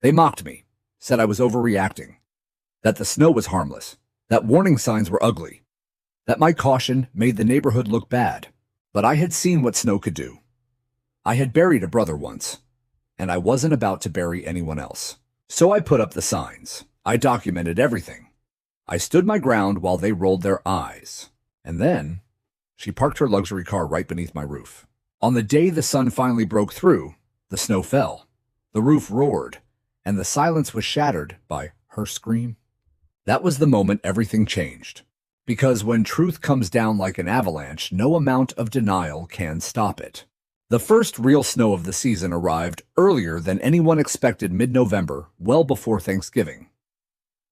They mocked me, said I was overreacting, that the snow was harmless, that warning signs were ugly, that my caution made the neighborhood look bad. But I had seen what snow could do. I had buried a brother once, and I wasn't about to bury anyone else. So I put up the signs. I documented everything. I stood my ground while they rolled their eyes. And then, she parked her luxury car right beneath my roof. On the day the sun finally broke through, the snow fell, the roof roared, and the silence was shattered by her scream. That was the moment everything changed. Because when truth comes down like an avalanche, no amount of denial can stop it. The first real snow of the season arrived earlier than anyone expected mid-November, well before Thanksgiving.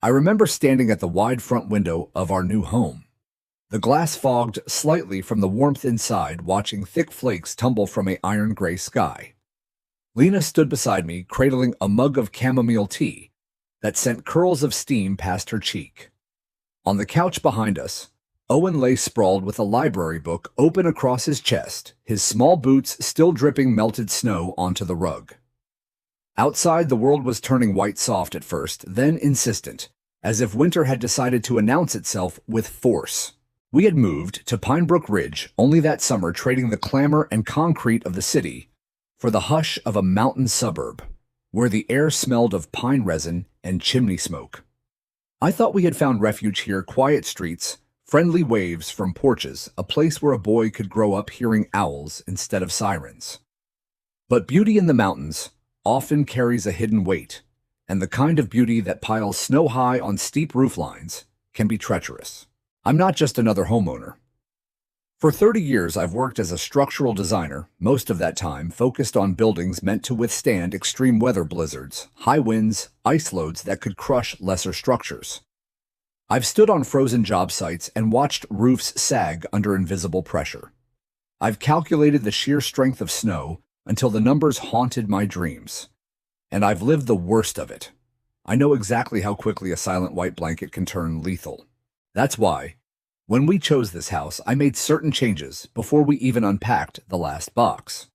I remember standing at the wide front window of our new home. The glass fogged slightly from the warmth inside, watching thick flakes tumble from an iron-gray sky. Lena stood beside me, cradling a mug of chamomile tea that sent curls of steam past her cheek. On the couch behind us, Owen lay sprawled with a library book open across his chest, his small boots still dripping melted snow onto the rug. Outside, the world was turning white soft at first, then insistent, as if winter had decided to announce itself with force. We had moved to Pinebrook Ridge only that summer, trading the clamor and concrete of the city for the hush of a mountain suburb, where the air smelled of pine resin and chimney smoke. I thought we had found refuge here, quiet streets, friendly waves from porches, a place where a boy could grow up hearing owls instead of sirens. But beauty in the mountains often carries a hidden weight, and the kind of beauty that piles snow high on steep rooflines can be treacherous. I'm not just another homeowner. For 30 years, I've worked as a structural designer, most of that time focused on buildings meant to withstand extreme weather blizzards, high winds, ice loads that could crush lesser structures. I've stood on frozen job sites and watched roofs sag under invisible pressure. I've calculated the sheer strength of snow until the numbers haunted my dreams. And I've lived the worst of it. I know exactly how quickly a silent white blanket can turn lethal. That's why, when we chose this house, I made certain changes before we even unpacked the last box.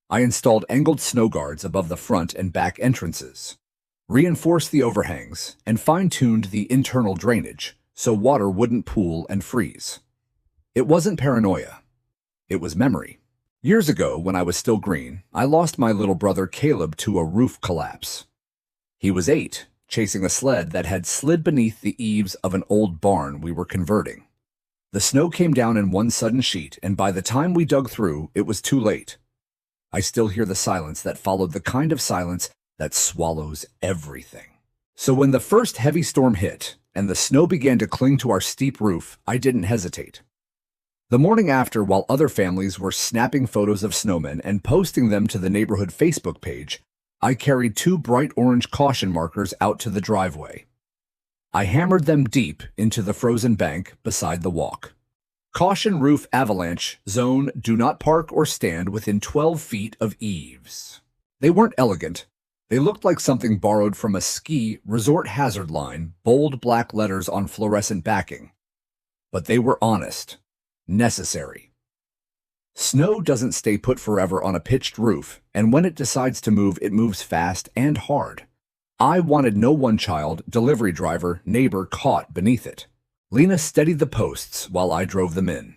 I installed angled snow guards above the front and back entrances, reinforced the overhangs, and fine-tuned the internal drainage so water wouldn't pool and freeze. It wasn't paranoia. It was memory. Years ago, when I was still green, I lost my little brother Caleb to a roof collapse. He was 8, chasing a sled that had slid beneath the eaves of an old barn we were converting. The snow came down in one sudden sheet, and by the time we dug through, it was too late. I still hear the silence that followed, the kind of silence that swallows everything. So when the first heavy storm hit, and the snow began to cling to our steep roof, I didn't hesitate. The morning after, while other families were snapping photos of snowmen and posting them to the neighborhood Facebook page, I carried 2 bright orange caution markers out to the driveway. I hammered them deep into the frozen bank beside the walk. Caution roof avalanche zone, do not park or stand within 12 feet of eaves. They weren't elegant. They looked like something borrowed from a ski resort hazard line, bold black letters on fluorescent backing. But they were honest, necessary. Snow doesn't stay put forever on a pitched roof, and when it decides to move, it moves fast and hard. I wanted no one-child, delivery driver, neighbor caught beneath it. Lena steadied the posts while I drove them in.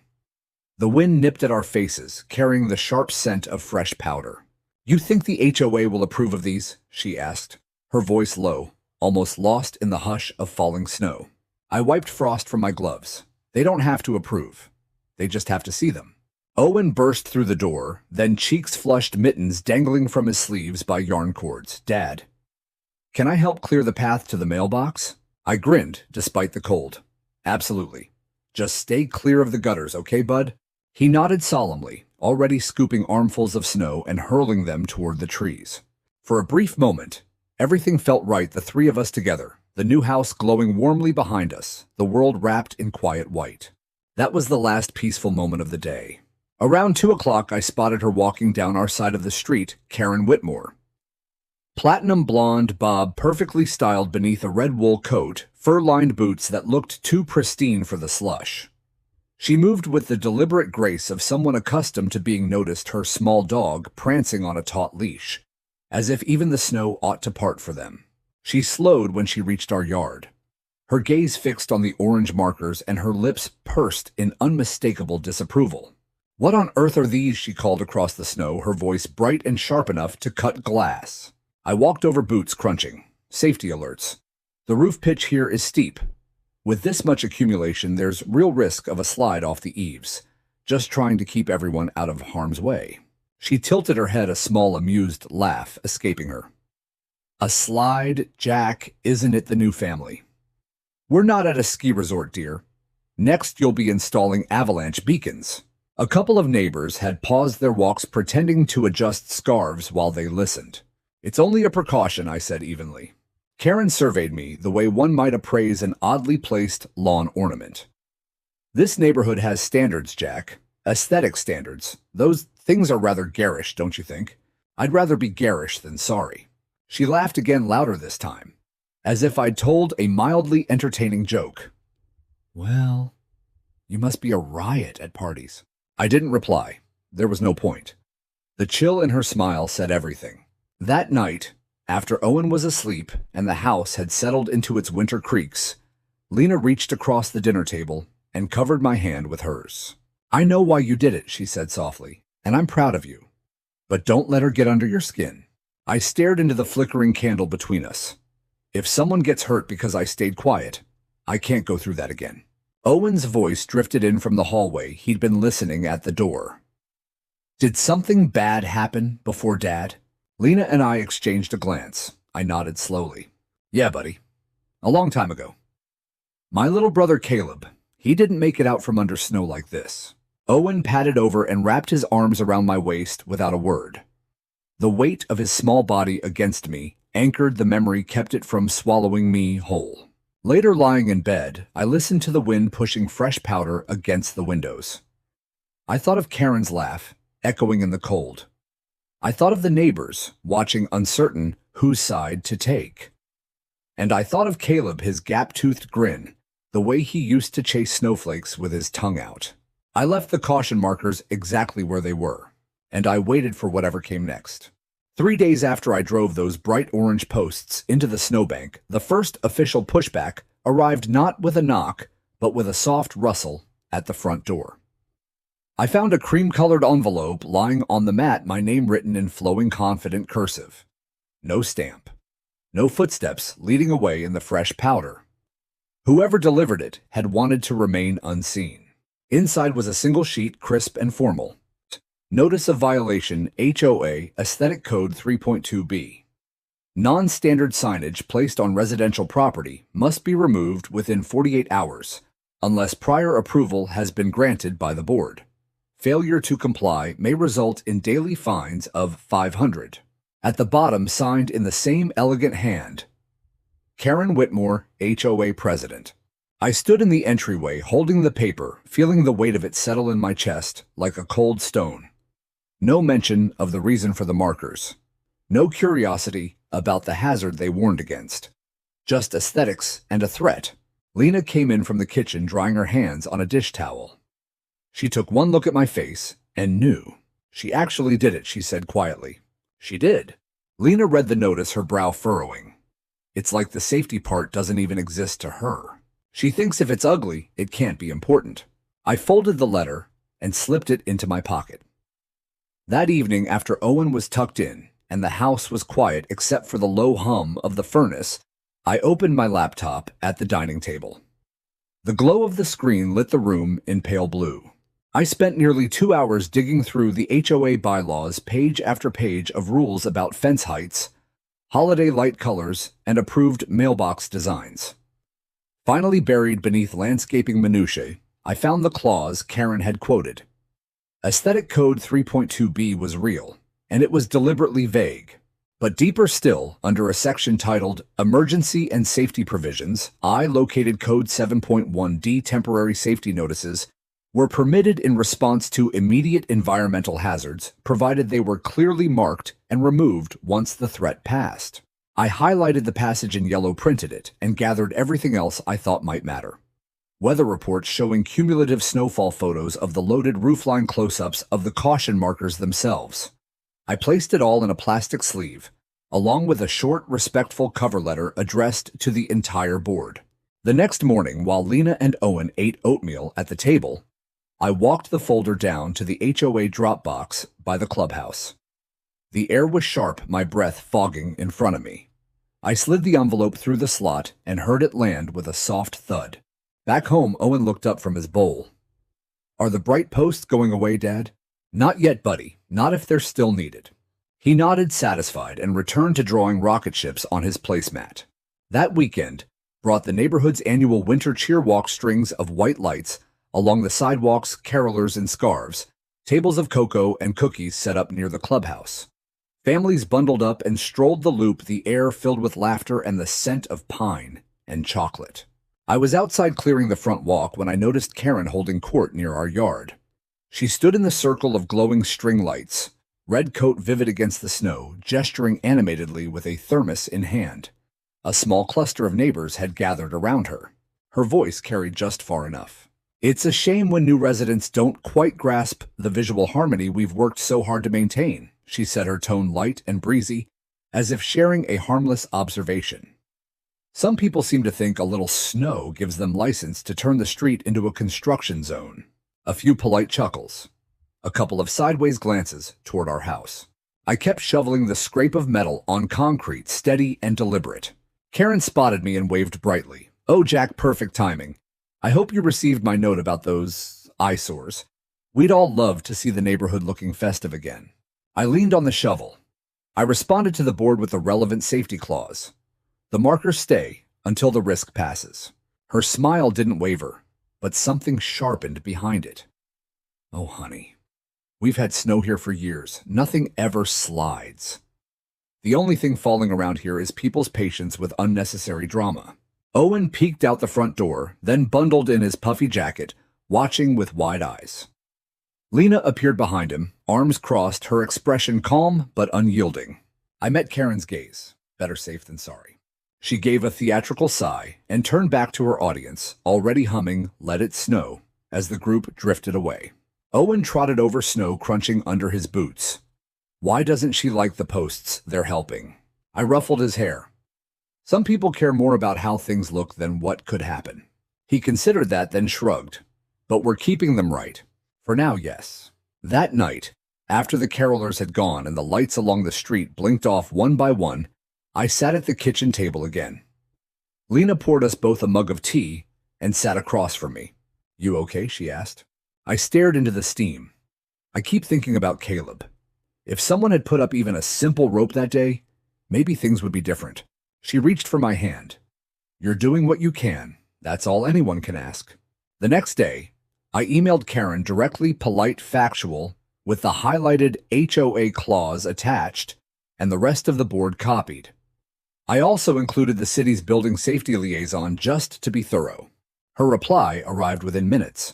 The wind nipped at our faces, carrying the sharp scent of fresh powder. "You think the HOA will approve of these?" she asked, her voice low, almost lost in the hush of falling snow. I wiped frost from my gloves. They don't have to approve. They just have to see them. Owen burst through the door, then cheeks flushed, mittens dangling from his sleeves by yarn cords. "Dad, can I help clear the path to the mailbox?" I grinned, despite the cold. "Absolutely. Just stay clear of the gutters, okay, bud?" He nodded solemnly, already scooping armfuls of snow and hurling them toward the trees. For a brief moment, everything felt right, the 3 of us together, the new house glowing warmly behind us, the world wrapped in quiet white. That was the last peaceful moment of the day. Around 2 o'clock, I spotted her walking down our side of the street, Karen Whitmore. Platinum blonde bob perfectly styled beneath a red wool coat, fur-lined boots that looked too pristine for the slush. She moved with the deliberate grace of someone accustomed to being noticed, her small dog prancing on a taut leash. as if even the snow ought to part for them. She slowed when she reached our yard, her gaze fixed on the orange markers and her lips pursed in unmistakable disapproval. "What on earth are these?" she called across the snow, her voice bright and sharp enough to cut glass. I walked over, boots crunching. Safety alerts. The roof pitch here is steep. With this much accumulation, there's real risk of a slide off the eaves. Just trying to keep everyone out of harm's way. She tilted her head, a small amused laugh escaping her. "A slide, Jack, isn't it the new family? We're not at a ski resort, dear. Next, you'll be installing avalanche beacons." A couple of neighbors had paused their walks, pretending to adjust scarves while they listened. "It's only a precaution," I said evenly. Karen surveyed me the way one might appraise an oddly placed lawn ornament. "This neighborhood has standards, Jack. Aesthetic standards. Those things are rather garish, don't you think? I'd rather be garish than sorry." She laughed again, louder this time, as if I'd told a mildly entertaining joke. "Well, you must be a riot at parties." I didn't reply. There was no point. The chill in her smile said everything. That night, after Owen was asleep and the house had settled into its winter creaks, Lena reached across the dinner table and covered my hand with hers. "I know why you did it," she said softly, "and I'm proud of you. But don't let her get under your skin." I stared into the flickering candle between us. If someone gets hurt because I stayed quiet, I can't go through that again. Owen's voice drifted in from the hallway. He'd been listening at the door. "Did something bad happen before Dad?" Lena and I exchanged a glance. I nodded slowly. "Yeah, buddy. A long time ago. My little brother Caleb, he didn't make it out from under snow like this." Owen patted over and wrapped his arms around my waist without a word. The weight of his small body against me anchored the memory, kept it from swallowing me whole. Later, lying in bed, I listened to the wind pushing fresh powder against the windows. I thought of Karen's laugh, echoing in the cold. I thought of the neighbors, watching, uncertain whose side to take. And I thought of Caleb, his gap-toothed grin, the way he used to chase snowflakes with his tongue out. I left the caution markers exactly where they were, and I waited for whatever came next. 3 days after I drove those bright orange posts into the snowbank, the first official pushback arrived, not with a knock, but with a soft rustle at the front door. I found a cream-colored envelope lying on the mat, my name written in flowing, confident cursive. No stamp. No footsteps leading away in the fresh powder. Whoever delivered it had wanted to remain unseen. Inside was a single sheet, crisp and formal. Notice of violation, HOA Aesthetic Code 3.2b. Non-standard signage placed on residential property must be removed within 48 hours, unless prior approval has been granted by the board. Failure to comply may result in daily fines of $500. At the bottom, signed in the same elegant hand, Karen Whitmore, HOA President. I stood in the entryway holding the paper, feeling the weight of it settle in my chest like a cold stone. No mention of the reason for the markers. No curiosity about the hazard they warned against. Just aesthetics and a threat. Lena came in from the kitchen, drying her hands on a dish towel. She took one look at my face and knew. "She actually did it," she said quietly. "She did." Lena read the notice, her brow furrowing. It's like the safety part doesn't even exist to her. She thinks if it's ugly, it can't be important. I folded the letter and slipped it into my pocket. That evening, after Owen was tucked in and the house was quiet except for the low hum of the furnace, I opened my laptop at the dining table. The glow of the screen lit the room in pale blue. I spent nearly 2 hours digging through the HOA bylaws, page after page of rules about fence heights, holiday light colors, and approved mailbox designs. Finally, buried beneath landscaping minutiae, I found the clause Karen had quoted. Aesthetic Code 3.2b was real, and it was deliberately vague. But deeper still, under a section titled Emergency and Safety Provisions, I located Code 7.1d. Temporary safety notices were permitted in response to immediate environmental hazards, provided they were clearly marked and removed once the threat passed. I highlighted the passage in yellow, printed it, and gathered everything else I thought might matter. Weather reports showing cumulative snowfall, photos of the loaded roofline, close-ups of the caution markers themselves. I placed it all in a plastic sleeve, along with a short, respectful cover letter addressed to the entire board. The next morning, while Lena and Owen ate oatmeal at the table, I walked the folder down to the HOA drop box by the clubhouse. The air was sharp, my breath fogging in front of me. I slid the envelope through the slot and heard it land with a soft thud. Back home, Owen looked up from his bowl. "Are the bright posts going away, Dad?" "Not yet, buddy. Not if they're still needed." He nodded satisfied and returned to drawing rocket ships on his placemat. That weekend brought the neighborhood's annual winter cheer walk, strings of white lights along the sidewalks, carolers in scarves, tables of cocoa and cookies set up near the clubhouse. Families bundled up and strolled the loop, the air filled with laughter and the scent of pine and chocolate. I was outside clearing the front walk when I noticed Karen holding court near our yard. She stood in the circle of glowing string lights, red coat vivid against the snow, gesturing animatedly with a thermos in hand. A small cluster of neighbors had gathered around her. Her voice carried just far enough. "It's a shame when new residents don't quite grasp the visual harmony we've worked so hard to maintain," she said, her tone light and breezy, as if sharing a harmless observation. "Some people seem to think a little snow gives them license to turn the street into a construction zone." A few polite chuckles. A couple of sideways glances toward our house. I kept shoveling the scrape of metal on concrete, steady and deliberate. Karen spotted me and waved brightly. "Oh, Jack, perfect timing. I hope you received my note about those eyesores. We'd all love to see the neighborhood looking festive again." I leaned on the shovel. I responded to the board with the relevant safety clause. The markers stay until the risk passes. Her smile didn't waver, but something sharpened behind it. "Oh, honey, we've had snow here for years. Nothing ever slides. The only thing falling around here is people's patience with unnecessary drama." Owen peeked out the front door, then bundled in his puffy jacket, watching with wide eyes. Lena appeared behind him, arms crossed, her expression calm but unyielding. I met Karen's gaze. Better safe than sorry. She gave a theatrical sigh and turned back to her audience, already humming "Let It Snow," as the group drifted away. Owen trotted over, snow crunching under his boots. "Why doesn't she like the posts? They're helping." I ruffled his hair. "Some people care more about how things look than what could happen." He considered that, then shrugged. "But we're keeping them right. For now, yes." That night, after the carolers had gone and the lights along the street blinked off one by one, I sat at the kitchen table again. Lena poured us both a mug of tea and sat across from me. "You okay?" she asked. I stared into the steam. I keep thinking about Caleb. If someone had put up even a simple rope that day, maybe things would be different. She reached for my hand. "You're doing what you can. That's all anyone can ask." The next day, I emailed Karen directly, polite, factual, with the highlighted HOA clause attached and the rest of the board copied. I also included the city's building safety liaison just to be thorough. Her reply arrived within minutes.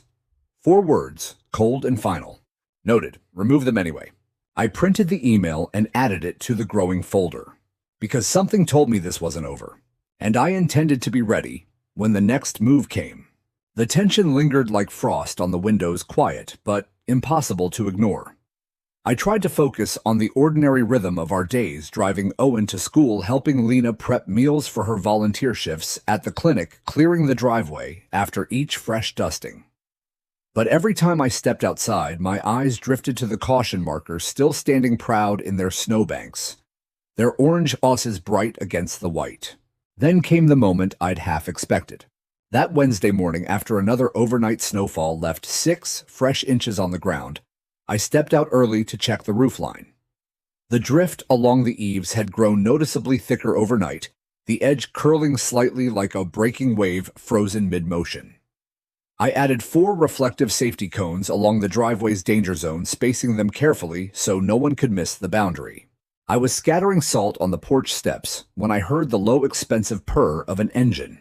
4 words, cold and final. "Noted. Remove them anyway." I printed the email and added it to the growing folder, because something told me this wasn't over, and I intended to be ready when the next move came. The tension lingered like frost on the windows, quiet but impossible to ignore. I tried to focus on the ordinary rhythm of our days, driving Owen to school, helping Lena prep meals for her volunteer shifts at the clinic, clearing the driveway after each fresh dusting. But every time I stepped outside, my eyes drifted to the caution markers still standing proud in their snowbanks, their orange osses bright against the white. Then came the moment I'd half expected. That Wednesday morning, after another overnight snowfall left 6 fresh inches on the ground, I stepped out early to check the roofline. The drift along the eaves had grown noticeably thicker overnight, the edge curling slightly like a breaking wave frozen mid-motion. I added 4 reflective safety cones along the driveway's danger zone, spacing them carefully so no one could miss the boundary. I was scattering salt on the porch steps when I heard the low, expensive purr of an engine.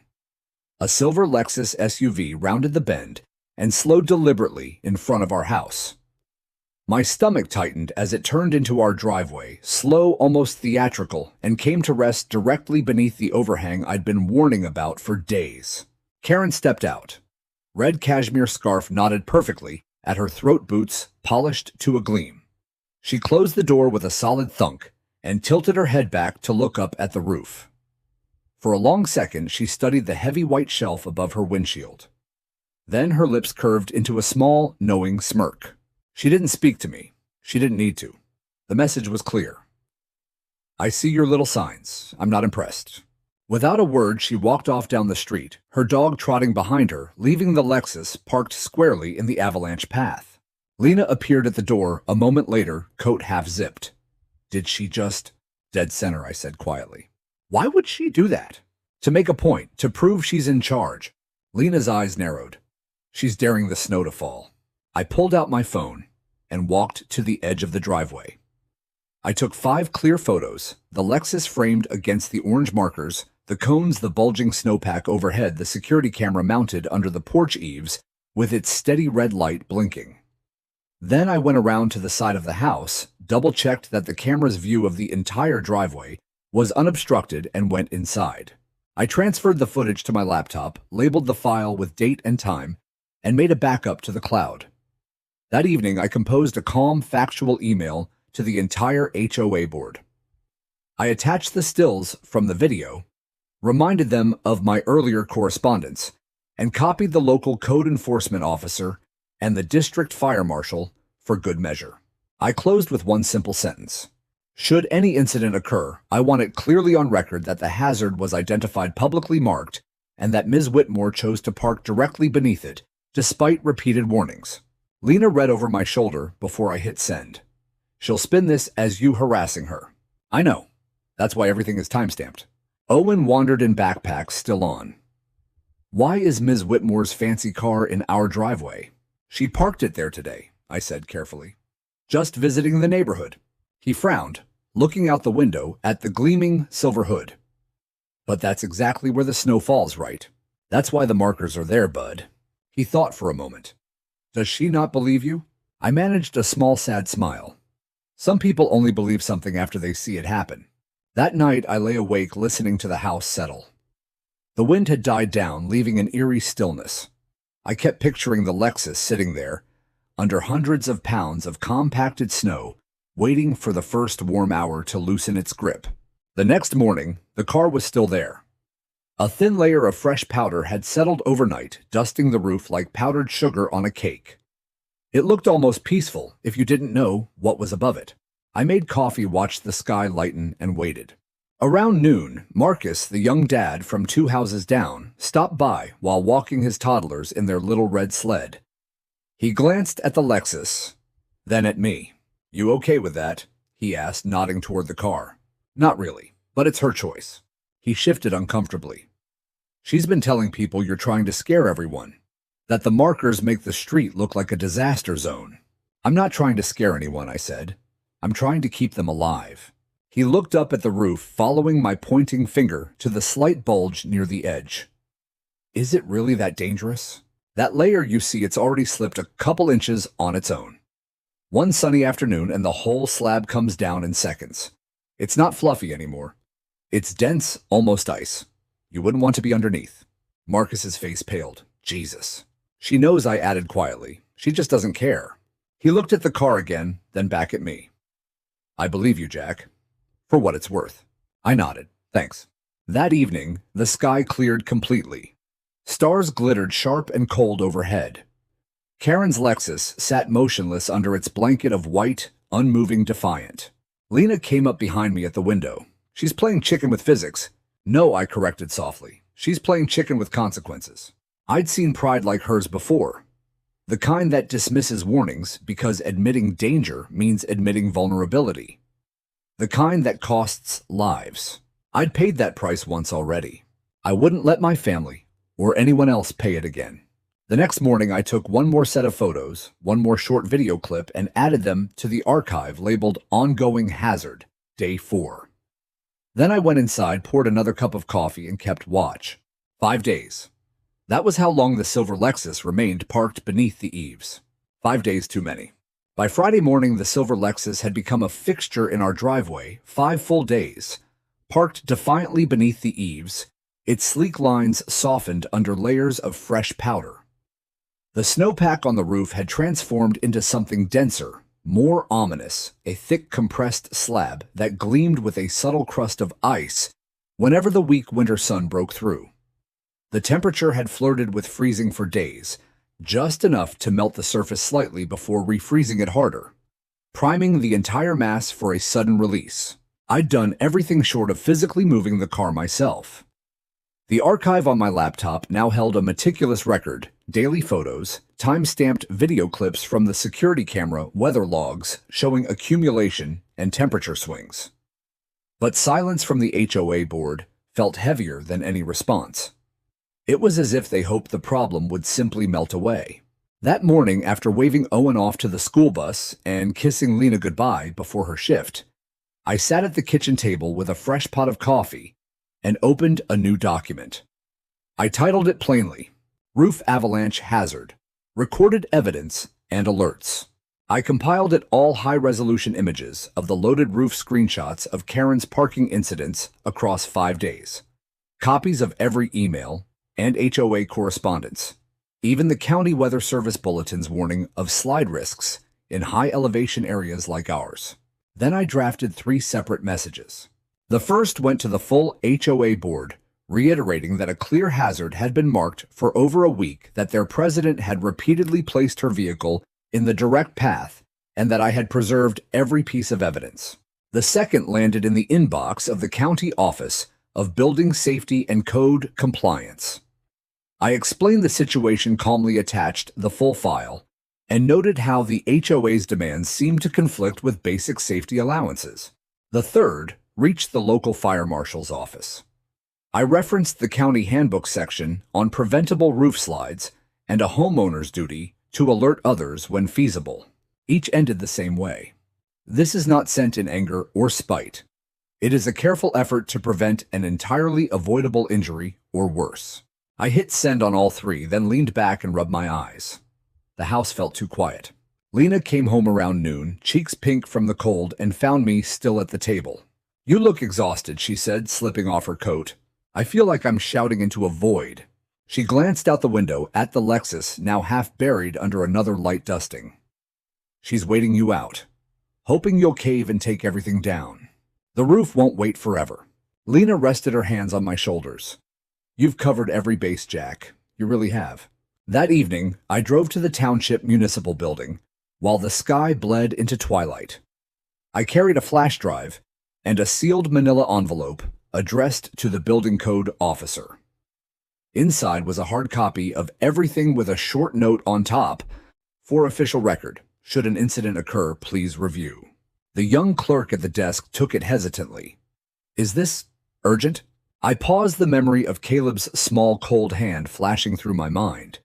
A silver Lexus SUV rounded the bend and slowed deliberately in front of our house. My stomach tightened as it turned into our driveway, slow, almost theatrical, and came to rest directly beneath the overhang I'd been warning about for days. Karen stepped out. Red cashmere scarf knotted perfectly at her throat, boots polished to a gleam. She closed the door with a solid thunk and tilted her head back to look up at the roof. For a long second, she studied the heavy white shelf above her windshield. Then her lips curved into a small, knowing smirk. She didn't speak to me. She didn't need to. The message was clear. I see your little signs. I'm not impressed. Without a word, she walked off down the street, her dog trotting behind her, leaving the Lexus parked squarely in the Avalanche path. Lena appeared at the door a moment later, coat half zipped. Did she just... Dead center, I said quietly. Why would she do that? To make a point, to prove she's in charge. Lena's eyes narrowed. She's daring the snow to fall. I pulled out my phone and walked to the edge of the driveway. I took 5 clear photos, the Lexus framed against the orange markers, the cones, the bulging snowpack overhead, the security camera mounted under the porch eaves with its steady red light blinking. Then I went around to the side of the house, double-checked that the camera's view of the entire driveway was unobstructed, and went inside. I transferred the footage to my laptop, labeled the file with date and time, and made a backup to the cloud. That evening, I composed a calm, factual email to the entire HOA board. I attached the stills from the video, reminded them of my earlier correspondence, and copied the local code enforcement officer and the district fire marshal for good measure. I closed with one simple sentence. Should any incident occur, I want it clearly on record that the hazard was identified, publicly marked, and that Ms. Whitmore chose to park directly beneath it, despite repeated warnings. Lena read over my shoulder before I hit send. She'll spin this as you harassing her. I know. That's why everything is timestamped. Owen wandered in backpack still on. Why is Ms. Whitmore's fancy car in our driveway? She parked it there today, I said carefully. Just visiting the neighborhood. He frowned, looking out the window at the gleaming silver hood. But that's exactly where the snow falls, right? That's why the markers are there, bud. He thought for a moment. Does she not believe you? I managed a small, sad smile. Some people only believe something after they see it happen. That night, I lay awake listening to the house settle. The wind had died down, leaving an eerie stillness. I kept picturing the Lexus sitting there, under hundreds of pounds of compacted snow, waiting for the first warm hour to loosen its grip. The next morning, the car was still there. A thin layer of fresh powder had settled overnight, dusting the roof like powdered sugar on a cake. It looked almost peaceful if you didn't know what was above it. I made coffee, watched the sky lighten, and waited. Around noon, Marcus, the young dad from 2 houses down, stopped by while walking his toddlers in their little red sled. He glanced at the Lexus, then at me. You okay with that? He asked, nodding toward the car. Not really, but it's her choice. He shifted uncomfortably. She's been telling people you're trying to scare everyone, that the markers make the street look like a disaster zone. I'm not trying to scare anyone, I said. I'm trying to keep them alive. He looked up at the roof, following my pointing finger to the slight bulge near the edge. Is it really that dangerous? That layer you see, it's already slipped a couple inches on its own. One sunny afternoon and the whole slab comes down in seconds. It's not fluffy anymore. It's dense, almost ice. You wouldn't want to be underneath. Marcus's face paled. Jesus. She knows, I added quietly. She just doesn't care. He looked at the car again, then back at me. I believe you, Jack. For what it's worth. I nodded. Thanks. That evening, the sky cleared completely. Stars glittered sharp and cold overhead. Karen's Lexus sat motionless under its blanket of white, unmoving, defiant. Lena came up behind me at the window. She's playing chicken with physics. No, I corrected softly. She's playing chicken with consequences. I'd seen pride like hers before. The kind that dismisses warnings because admitting danger means admitting vulnerability. The kind that costs lives. I'd paid that price once already. I wouldn't let my family or anyone else pay it again. The next morning, I took one more set of photos, one more short video clip, and added them to the archive labeled Ongoing Hazard, Day 4. Then I went inside, poured another cup of coffee, and kept watch. 5 days. That was how long the silver Lexus remained parked beneath the eaves. 5 days too many. By Friday morning, the silver Lexus had become a fixture in our driveway. 5 full days. Parked defiantly beneath the eaves, its sleek lines softened under layers of fresh powder. The snowpack on the roof had transformed into something denser, More ominous, a thick compressed slab that gleamed with a subtle crust of ice whenever the weak winter sun broke through. The temperature had flirted with freezing for days, just enough to melt the surface slightly before refreezing it harder, priming the entire mass for a sudden release. I'd done everything short of physically moving the car myself. The archive on my laptop now held a meticulous record, daily photos, time-stamped video clips from the security camera, weather logs showing accumulation and temperature swings. But silence from the HOA board felt heavier than any response. It was as if they hoped the problem would simply melt away. That morning, after waving Owen off to the school bus and kissing Lena goodbye before her shift, I sat at the kitchen table with a fresh pot of coffee and opened a new document. I titled it plainly, Roof Avalanche Hazard, Recorded Evidence and Alerts. I compiled it all high-resolution images of the loaded roof screenshots of Karen's parking incidents across 5 days, copies of every email and HOA correspondence, even the county weather service bulletin's warning of slide risks in high-elevation areas like ours. Then I drafted 3 separate messages. The first went to the full HOA board, reiterating that a clear hazard had been marked for over a week, that their president had repeatedly placed her vehicle in the direct path, and that I had preserved every piece of evidence. The second landed in the inbox of the County Office of Building Safety and Code Compliance. I explained the situation, calmly attached the full file, and noted how the HOA's demands seemed to conflict with basic safety allowances. The third reached the local fire marshal's office. I referenced the county handbook section on preventable roof slides and a homeowner's duty to alert others when feasible. Each ended the same way. This is not sent in anger or spite. It is a careful effort to prevent an entirely avoidable injury or worse. I hit send on all 3, then leaned back and rubbed my eyes. The house felt too quiet. Lena came home around noon, cheeks pink from the cold, and found me still at the table. "You look exhausted," she said, slipping off her coat. "I feel like I'm shouting into a void." She glanced out the window at the Lexus, now half buried under another light dusting. "She's waiting you out, hoping you'll cave and take everything down. The roof won't wait forever." Lena rested her hands on my shoulders. "You've covered every base, Jack. You really have." That evening, I drove to the Township Municipal Building, while the sky bled into twilight. I carried a flash drive and a sealed manila envelope addressed to the building code officer. Inside was a hard copy of everything with a short note on top: "For official record, should an incident occur, please review." The young clerk at the desk took it hesitantly. "Is this urgent?" I paused, the memory of Caleb's small, cold hand flashing through my mind.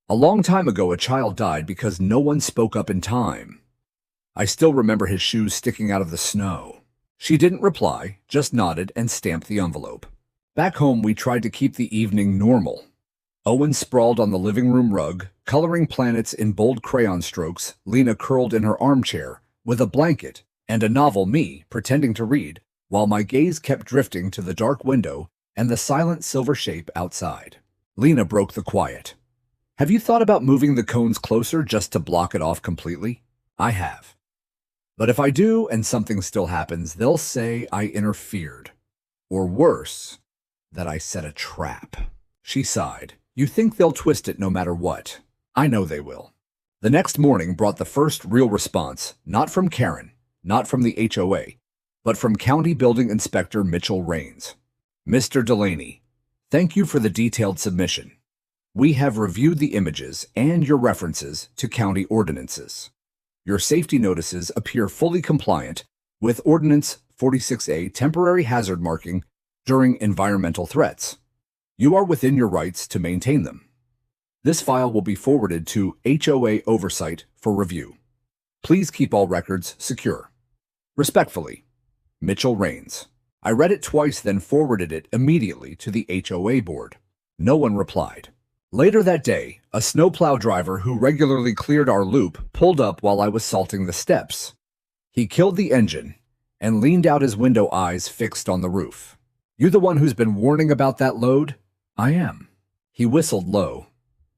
A long time ago, a child died because no one spoke up in time. I still remember his shoes sticking out of the snow. She didn't reply, just nodded and stamped the envelope. Back home, we tried to keep the evening normal. Owen sprawled on the living room rug, coloring planets in bold crayon strokes, Lena curled in her armchair with a blanket and a novel, me pretending to read, while my gaze kept drifting to the dark window and the silent silver shape outside. Lena broke the quiet. "Have you thought about moving the cones closer just to block it off completely?" "I have. But if I do and something still happens, they'll say I interfered. Or worse, that I set a trap." She sighed. "You think they'll twist it no matter what? I know they will." The next morning brought the first real response, not from Karen, not from the HOA, but from County Building Inspector Mitchell Raines. "Mr. Delaney, thank you for the detailed submission. We have reviewed the images and your references to county ordinances. Your safety notices appear fully compliant with Ordinance 46A, temporary hazard marking during environmental threats. You are within your rights to maintain them. This file will be forwarded to HOA Oversight for review. Please keep all records secure. Respectfully, Mitchell Raines." I read it twice, then forwarded it immediately to the HOA board. No one replied. Later that day, a snowplow driver who regularly cleared our loop pulled up while I was salting the steps. He killed the engine and leaned out, his window eyes fixed on the roof. "You the one who's been warning about that load?" "I am." He whistled low.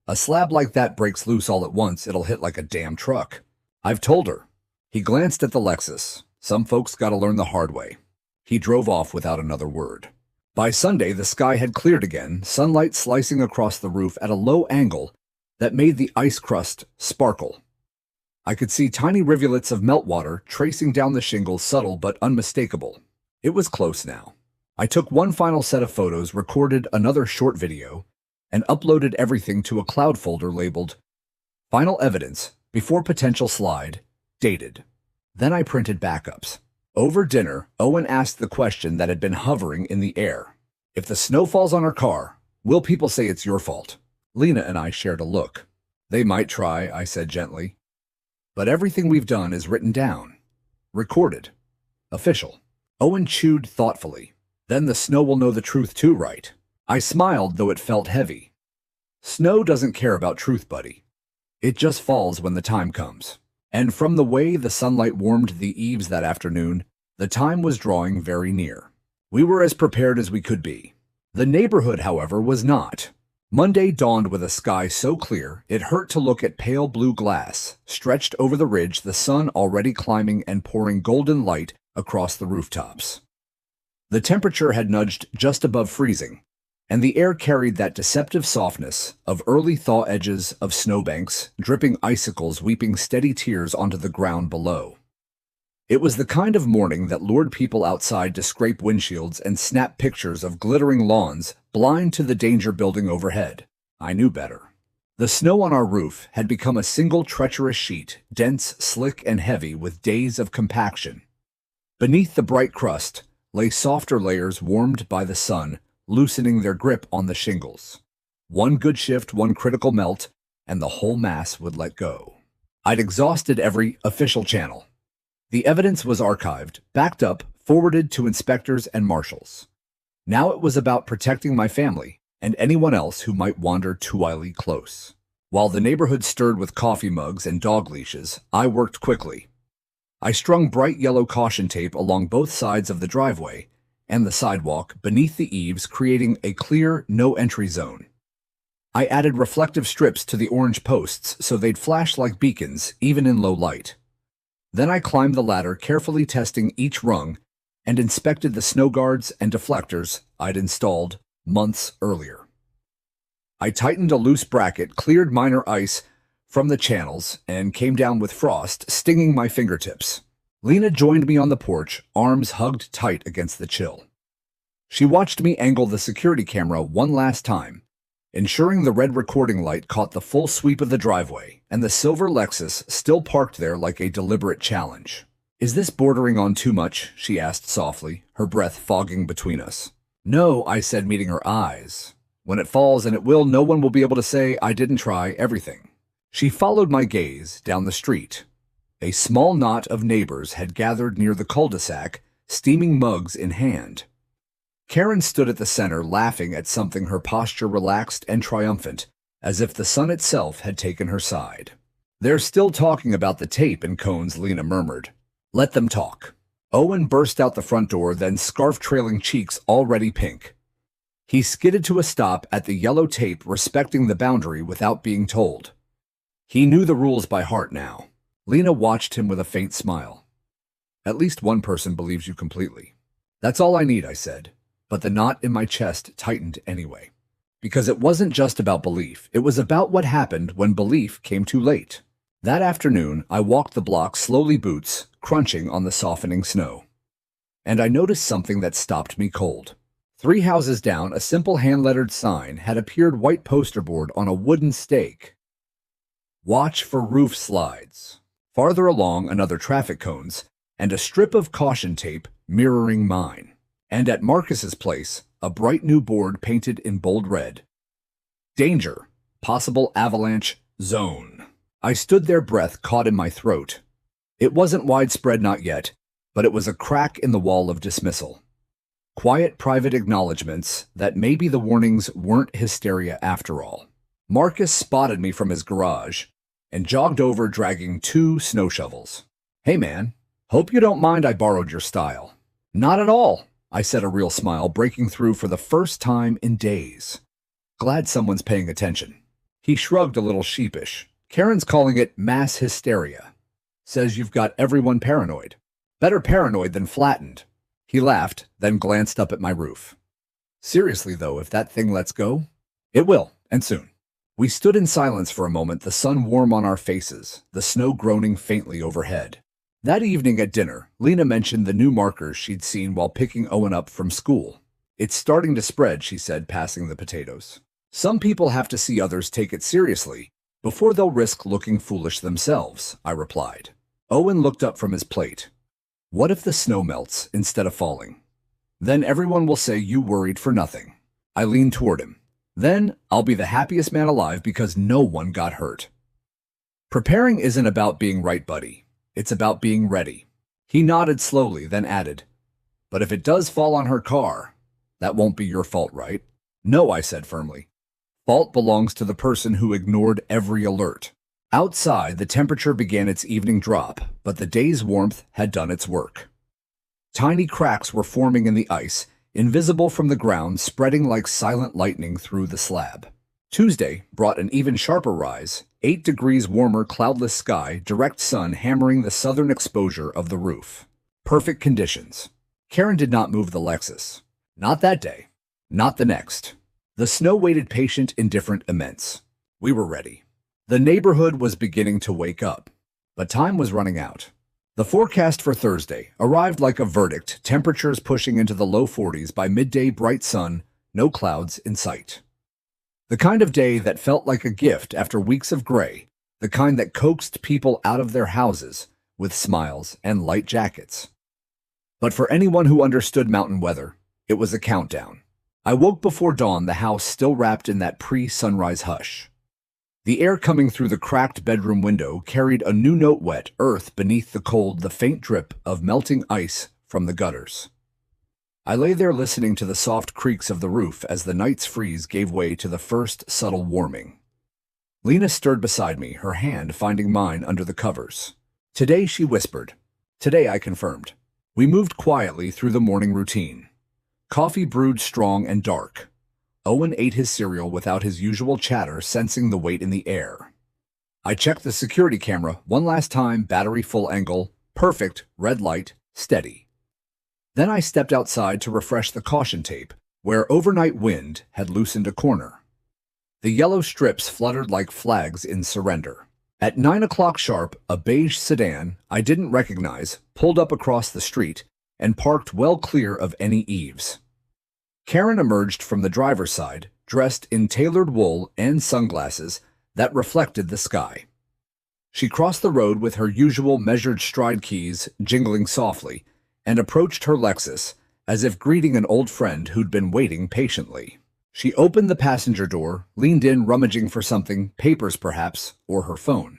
"A slab like that breaks loose all at once, it'll hit like a damn truck. I've told her. He glanced at the Lexus. Some folks gotta learn the hard way. He drove off without another word. By Sunday, the sky had cleared again, sunlight slicing across the roof at a low angle that made the ice crust sparkle. I could see tiny rivulets of meltwater tracing down the shingles, subtle but unmistakable. It was close now. I took one final set of photos, recorded another short video, and uploaded everything to a cloud folder labeled Final Evidence Before Potential Slide, dated. Then I printed backups. Over dinner, Owen asked the question that had been hovering in the air. If the snow falls on our car, will people say it's your fault? Lena and I shared a look. They might try, I said gently. But everything we've done is written down. Recorded. Official. Owen chewed thoughtfully. Then the snow will know the truth too, right? I smiled, though it felt heavy. Snow doesn't care about truth, buddy. It just falls when the time comes. And from the way the sunlight warmed the eaves that afternoon, the time was drawing very near. We were as prepared as we could be. The neighborhood, however, was not. Monday dawned with a sky so clear it hurt to look at pale blue glass, stretched over the ridge, the sun already climbing and pouring golden light across the rooftops. The temperature had nudged just above freezing, and the air carried that deceptive softness of early thaw, edges of snowbanks, dripping icicles weeping steady tears onto the ground below. It was the kind of morning that lured people outside to scrape windshields and snap pictures of glittering lawns, blind to the danger building overhead. I knew better. The snow on our roof had become a single treacherous sheet, dense, slick, and heavy with days of compaction. Beneath the bright crust lay softer layers warmed by the sun, loosening their grip on the shingles. One good shift, one critical melt, and the whole mass would let go. I'd exhausted every official channel. The evidence was archived, backed up, forwarded to inspectors and marshals. Now it was about protecting my family and anyone else who might wander too wildly close. While the neighborhood stirred with coffee mugs and dog leashes, I worked quickly. I strung bright yellow caution tape along both sides of the driveway and the sidewalk beneath the eaves, creating a clear, no-entry zone. I added reflective strips to the orange posts so they'd flash like beacons, even in low light. Then I climbed the ladder, carefully testing each rung, and inspected the snow guards and deflectors I'd installed months earlier. I tightened a loose bracket, cleared minor ice from the channels, and came down with frost stinging my fingertips. Lena joined me on the porch, arms hugged tight against the chill. She watched me angle the security camera one last time, ensuring the red recording light caught the full sweep of the driveway, and the silver Lexus still parked there like a deliberate challenge. "Is this bordering on too much?" she asked softly, her breath fogging between us. "No," I said, meeting her eyes. "When it falls, and it will, no one will be able to say I didn't try everything." She followed my gaze down the street. A small knot of neighbors had gathered near the cul-de-sac, steaming mugs in hand. Karen stood at the center, laughing at something, her posture relaxed and triumphant, as if the sun itself had taken her side. "They're still talking about the tape and cones," Lena murmured. "Let them talk." Owen burst out the front door, then scarf-trailing cheeks already pink. He skidded to a stop at the yellow tape, respecting the boundary without being told. He knew the rules by heart now. Lena watched him with a faint smile. "At least one person believes you completely." "That's all I need," I said. But the knot in my chest tightened anyway. Because it wasn't just about belief, it was about what happened when belief came too late. That afternoon, I walked the block, slowly, boots crunching on the softening snow. And I noticed something that stopped me cold. 3 houses down, a simple hand-lettered sign had appeared, white poster board on a wooden stake. "Watch for roof slides." Farther along, another traffic cones, and a strip of caution tape mirroring mine. And at Marcus's place, a bright new board painted in bold red. "Danger. Possible avalanche zone." I stood there, breath caught in my throat. It wasn't widespread, not yet, but it was a crack in the wall of dismissal. Quiet, private acknowledgments that maybe the warnings weren't hysteria after all. Marcus spotted me from his garage and jogged over, dragging 2 snow shovels. "Hey man, hope you don't mind I borrowed your style." "Not at all," I said, a real smile breaking through for the first time in days. "Glad someone's paying attention." He shrugged, a little sheepish. "Karen's calling it mass hysteria." Says you've got everyone paranoid. Better paranoid than flattened. He laughed, then glanced up at my roof. Seriously, though, if that thing lets go, it will, and soon. We stood in silence for a moment, the sun warm on our faces, the snow groaning faintly overhead. That evening at dinner, Lena mentioned the new markers she'd seen while picking Owen up from school. It's starting to spread, she said, passing the potatoes. Some people have to see others take it seriously before they'll risk looking foolish themselves, I replied. Owen looked up from his plate. What if the snow melts instead of falling? Then everyone will say you worried for nothing. I leaned toward him. Then I'll be the happiest man alive because no one got hurt. Preparing isn't about being right, buddy. It's about being ready. He nodded slowly, then added, but if it does fall on her car, that won't be your fault, right? No, I said firmly. Fault belongs to the person who ignored every alert. Outside, the temperature began its evening drop, but the day's warmth had done its work. Tiny cracks were forming in the ice, invisible from the ground, spreading like silent lightning through the slab. Tuesday brought an even sharper rise, 8 degrees warmer, cloudless sky, direct sun hammering the southern exposure of the roof. Perfect conditions. Karen did not move the Lexus. Not that day. Not the next. The snow waited patient, indifferent, immense. We were ready. The neighborhood was beginning to wake up, but time was running out. The forecast for Thursday arrived like a verdict, temperatures pushing into the low 40s by midday, bright sun, no clouds in sight. The kind of day that felt like a gift after weeks of gray, the kind that coaxed people out of their houses with smiles and light jackets. But for anyone who understood mountain weather, it was a countdown. I woke before dawn, the house still wrapped in that pre-sunrise hush. The air coming through the cracked bedroom window carried a new note, wet earth beneath the cold, the faint drip of melting ice from the gutters. I lay there listening to the soft creaks of the roof as the night's freeze gave way to the first subtle warming. Lena stirred beside me, her hand finding mine under the covers. Today, she whispered. Today, I confirmed. We moved quietly through the morning routine. Coffee brewed strong and dark. Owen ate his cereal without his usual chatter, sensing the weight in the air. I checked the security camera one last time, battery full angle, perfect, red light, steady. Then I stepped outside to refresh the caution tape, where overnight wind had loosened a corner. The yellow strips fluttered like flags in surrender. At 9 o'clock sharp, a beige sedan I didn't recognize pulled up across the street and parked well clear of any eaves. Karen emerged from the driver's side, dressed in tailored wool and sunglasses that reflected the sky. She crossed the road with her usual measured stride, keys jingling softly, and approached her Lexus as if greeting an old friend who'd been waiting patiently. She opened the passenger door, leaned in, rummaging for something, papers perhaps, or her phone.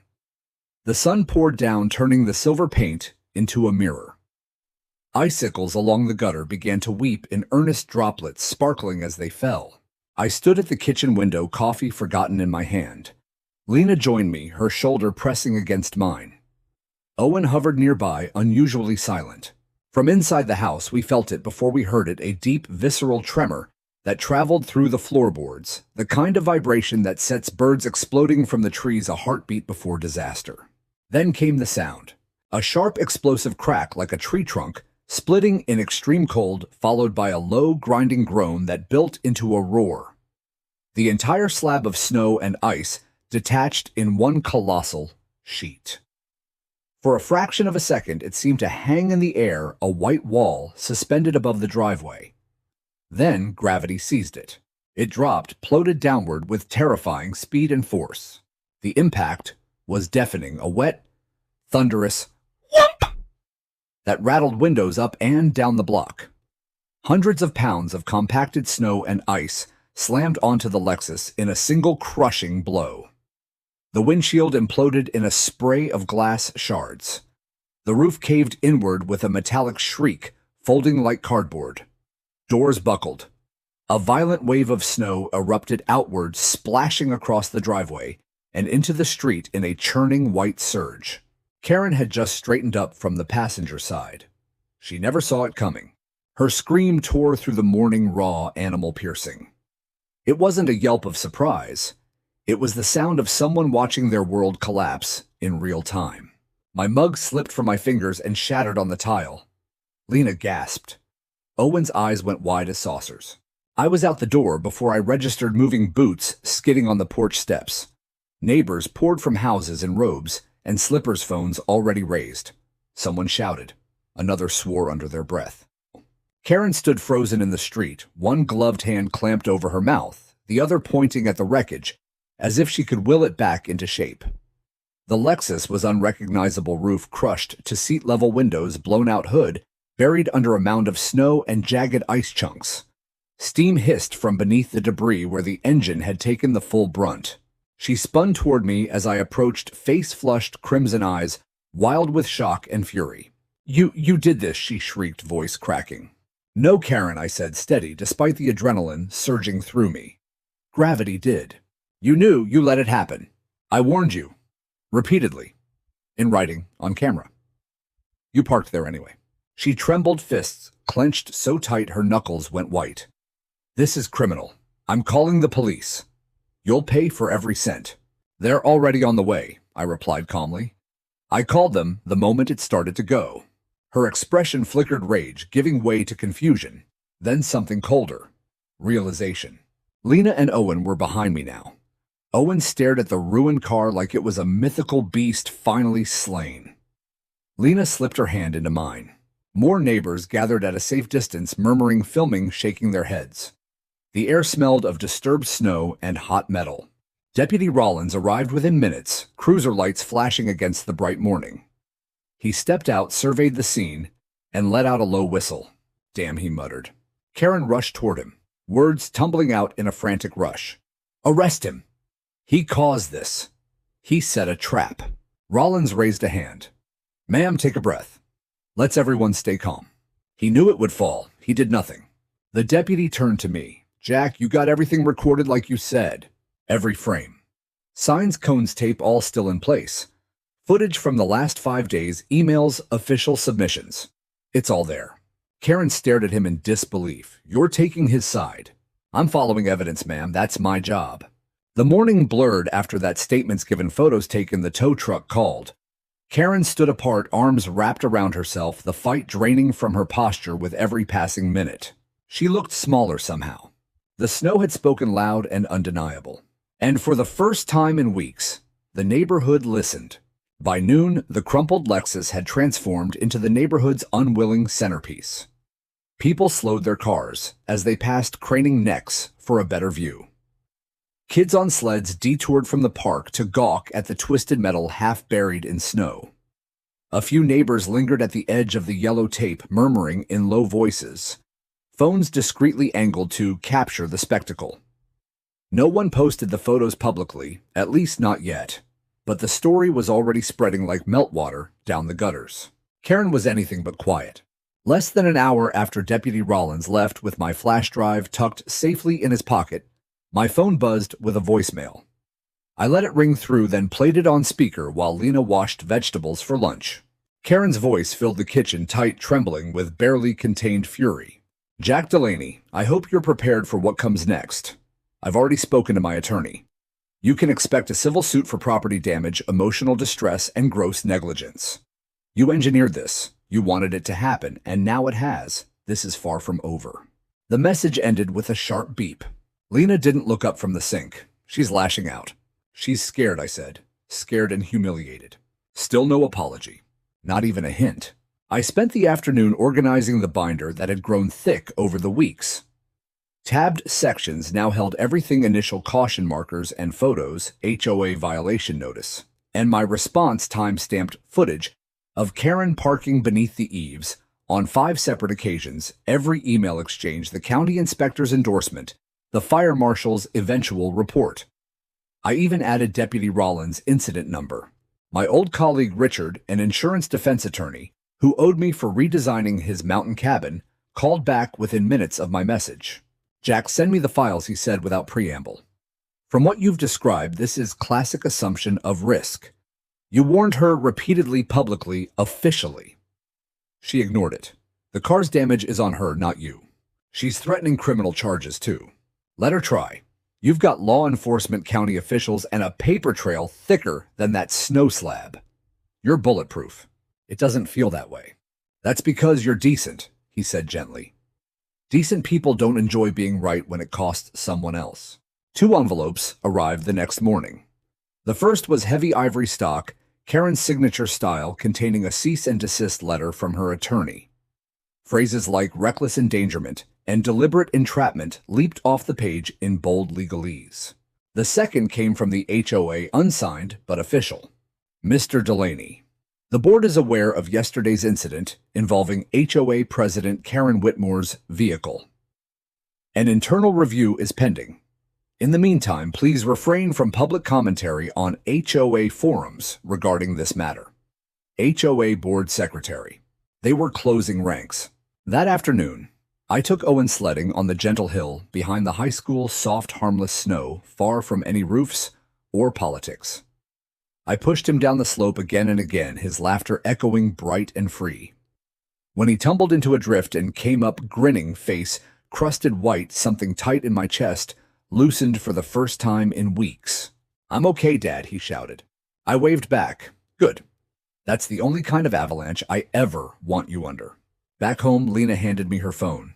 The sun poured down, turning the silver paint into a mirror. Icicles along the gutter began to weep in earnest droplets, sparkling as they fell. I stood at the kitchen window, coffee forgotten in my hand. Lena joined me, her shoulder pressing against mine. Owen hovered nearby, unusually silent. From inside the house, we felt it before we heard it, a deep, visceral tremor that traveled through the floorboards, the kind of vibration that sets birds exploding from the trees, a heartbeat before disaster. Then came the sound, a sharp, explosive crack like a tree trunk splitting in extreme cold, followed by a low, grinding groan that built into a roar. The entire slab of snow and ice detached in one colossal sheet. For a fraction of a second, it seemed to hang in the air, a white wall suspended above the driveway. Then gravity seized it. It dropped, plotted downward with terrifying speed and force. The impact was deafening, a wet, thunderous whoomp that rattled windows up and down the block. Hundreds of pounds of compacted snow and ice slammed onto the Lexus in a single crushing blow. The windshield imploded in a spray of glass shards. The roof caved inward with a metallic shriek, folding like cardboard. Doors buckled. A violent wave of snow erupted outward, splashing across the driveway and into the street in a churning white surge. Karen had just straightened up from the passenger side. She never saw it coming. Her scream tore through the morning, raw, animal-piercing. It wasn't a yelp of surprise. It was the sound of someone watching their world collapse in real time. My mug slipped from my fingers and shattered on the tile. Lena gasped. Owen's eyes went wide as saucers. I was out the door before I registered moving boots skidding on the porch steps. Neighbors poured from houses in robes, and slippers phones already raised. Someone shouted. Another swore under their breath. Karen stood frozen in the street, one gloved hand clamped over her mouth, the other pointing at the wreckage, as if she could will it back into shape. The Lexus was unrecognizable roof crushed to seat-level windows, blown-out hood, buried under a mound of snow and jagged ice chunks. Steam hissed from beneath the debris where the engine had taken the full brunt. She spun toward me as I approached, face-flushed, crimson eyes, wild with shock and fury. You did this," she shrieked, voice cracking. "No, Karen," I said, steady, despite the adrenaline surging through me. "Gravity did. You knew, you let it happen. I warned you. Repeatedly. In writing, on camera. You parked there anyway." She trembled, fists clenched so tight her knuckles went white. "This is criminal. I'm calling the police. You'll pay for every cent." "They're already on the way," I replied calmly. "I called them the moment it started to go." Her expression flickered rage, giving way to confusion. Then something colder. Realization. Lena and Owen were behind me now. Owen stared at the ruined car like it was a mythical beast finally slain. Lena slipped her hand into mine. More neighbors gathered at a safe distance, murmuring, filming, shaking their heads. The air smelled of disturbed snow and hot metal. Deputy Rollins arrived within minutes, cruiser lights flashing against the bright morning. He stepped out, surveyed the scene, and let out a low whistle. "Damn," he muttered. Karen rushed toward him, words tumbling out in a frantic rush. "Arrest him! He caused this. He set a trap." Rollins raised a hand. "Ma'am, take a breath. Let's everyone stay calm. He knew it would fall. He did nothing." The deputy turned to me. "Jack, you got everything recorded like you said. Every frame. Signs, cones, tape, all still in place. Footage from the last 5 days, emails, official submissions. It's all there." Karen stared at him in disbelief. "You're taking his side." "I'm following evidence, ma'am. That's my job." The morning blurred after that statement's given, photos taken, the tow truck called. Karen stood apart, arms wrapped around herself, the fight draining from her posture with every passing minute. She looked smaller somehow. The snow had spoken loud and undeniable. And for the first time in weeks, the neighborhood listened. By noon, the crumpled Lexus had transformed into the neighborhood's unwilling centerpiece. People slowed their cars as they passed, craning necks for a better view. Kids on sleds detoured from the park to gawk at the twisted metal half buried in snow. A few neighbors lingered at the edge of the yellow tape, murmuring in low voices, phones discreetly angled to capture the spectacle. No one posted the photos publicly, at least not yet, but the story was already spreading like meltwater down the gutters. Karen was anything but quiet. Less than an hour after Deputy Rollins left with my flash drive tucked safely in his pocket, my phone buzzed with a voicemail. I let it ring through, then played it on speaker while Lena washed vegetables for lunch. Karen's voice filled the kitchen, tight, trembling with barely contained fury. "Jack Delaney, I hope you're prepared for what comes next. I've already spoken to my attorney. You can expect a civil suit for property damage, emotional distress, and gross negligence. You engineered this. You wanted it to happen, and now it has. This is far from over." The message ended with a sharp beep. Lena didn't look up from the sink. "She's lashing out." "She's scared," I said. "Scared and humiliated." Still no apology. Not even a hint. I spent the afternoon organizing the binder that had grown thick over the weeks. Tabbed sections now held everything: initial caution markers and photos, HOA violation notice, and my response time-stamped footage of Karen parking beneath the eaves on 5 separate occasions, every email exchange, the county inspector's endorsement, the fire marshal's eventual report. I even added Deputy Rollins' incident number. My old colleague Richard, an insurance defense attorney, who owed me for redesigning his mountain cabin, called back within minutes of my message. "Jack, send me the files," he said without preamble. "From what you've described, this is classic assumption of risk. You warned her repeatedly, publicly, officially." She ignored it. "The car's damage is on her, not you. She's threatening criminal charges, too. Let her try. You've got law enforcement, county officials, and a paper trail thicker than that snow slab." You're bulletproof. It doesn't feel that way. That's because you're decent, he said gently. Decent people don't enjoy being right when it costs someone else. 2 envelopes arrived the next morning. The first was heavy ivory stock, Karen's signature style, containing a cease and desist letter from her attorney. Phrases like reckless endangerment and deliberate entrapment leaped off the page in bold legalese. The second came from the HOA, unsigned but official. Mr. Delaney, the board is aware of yesterday's incident involving HOA President Karen Whitmore's vehicle. An internal review is pending. In the meantime, please refrain from public commentary on HOA forums regarding this matter. HOA Board Secretary. They were closing ranks. That afternoon, I took Owen sledding on the gentle hill behind the high school, soft, harmless snow, far from any roofs or politics. I pushed him down the slope again and again, his laughter echoing bright and free. When he tumbled into a drift and came up grinning, face crusted white, something tight in my chest loosened for the first time in weeks. "I'm okay, Dad," he shouted. I waved back. "Good. That's the only kind of avalanche I ever want you under." Back home, Lena handed me her phone.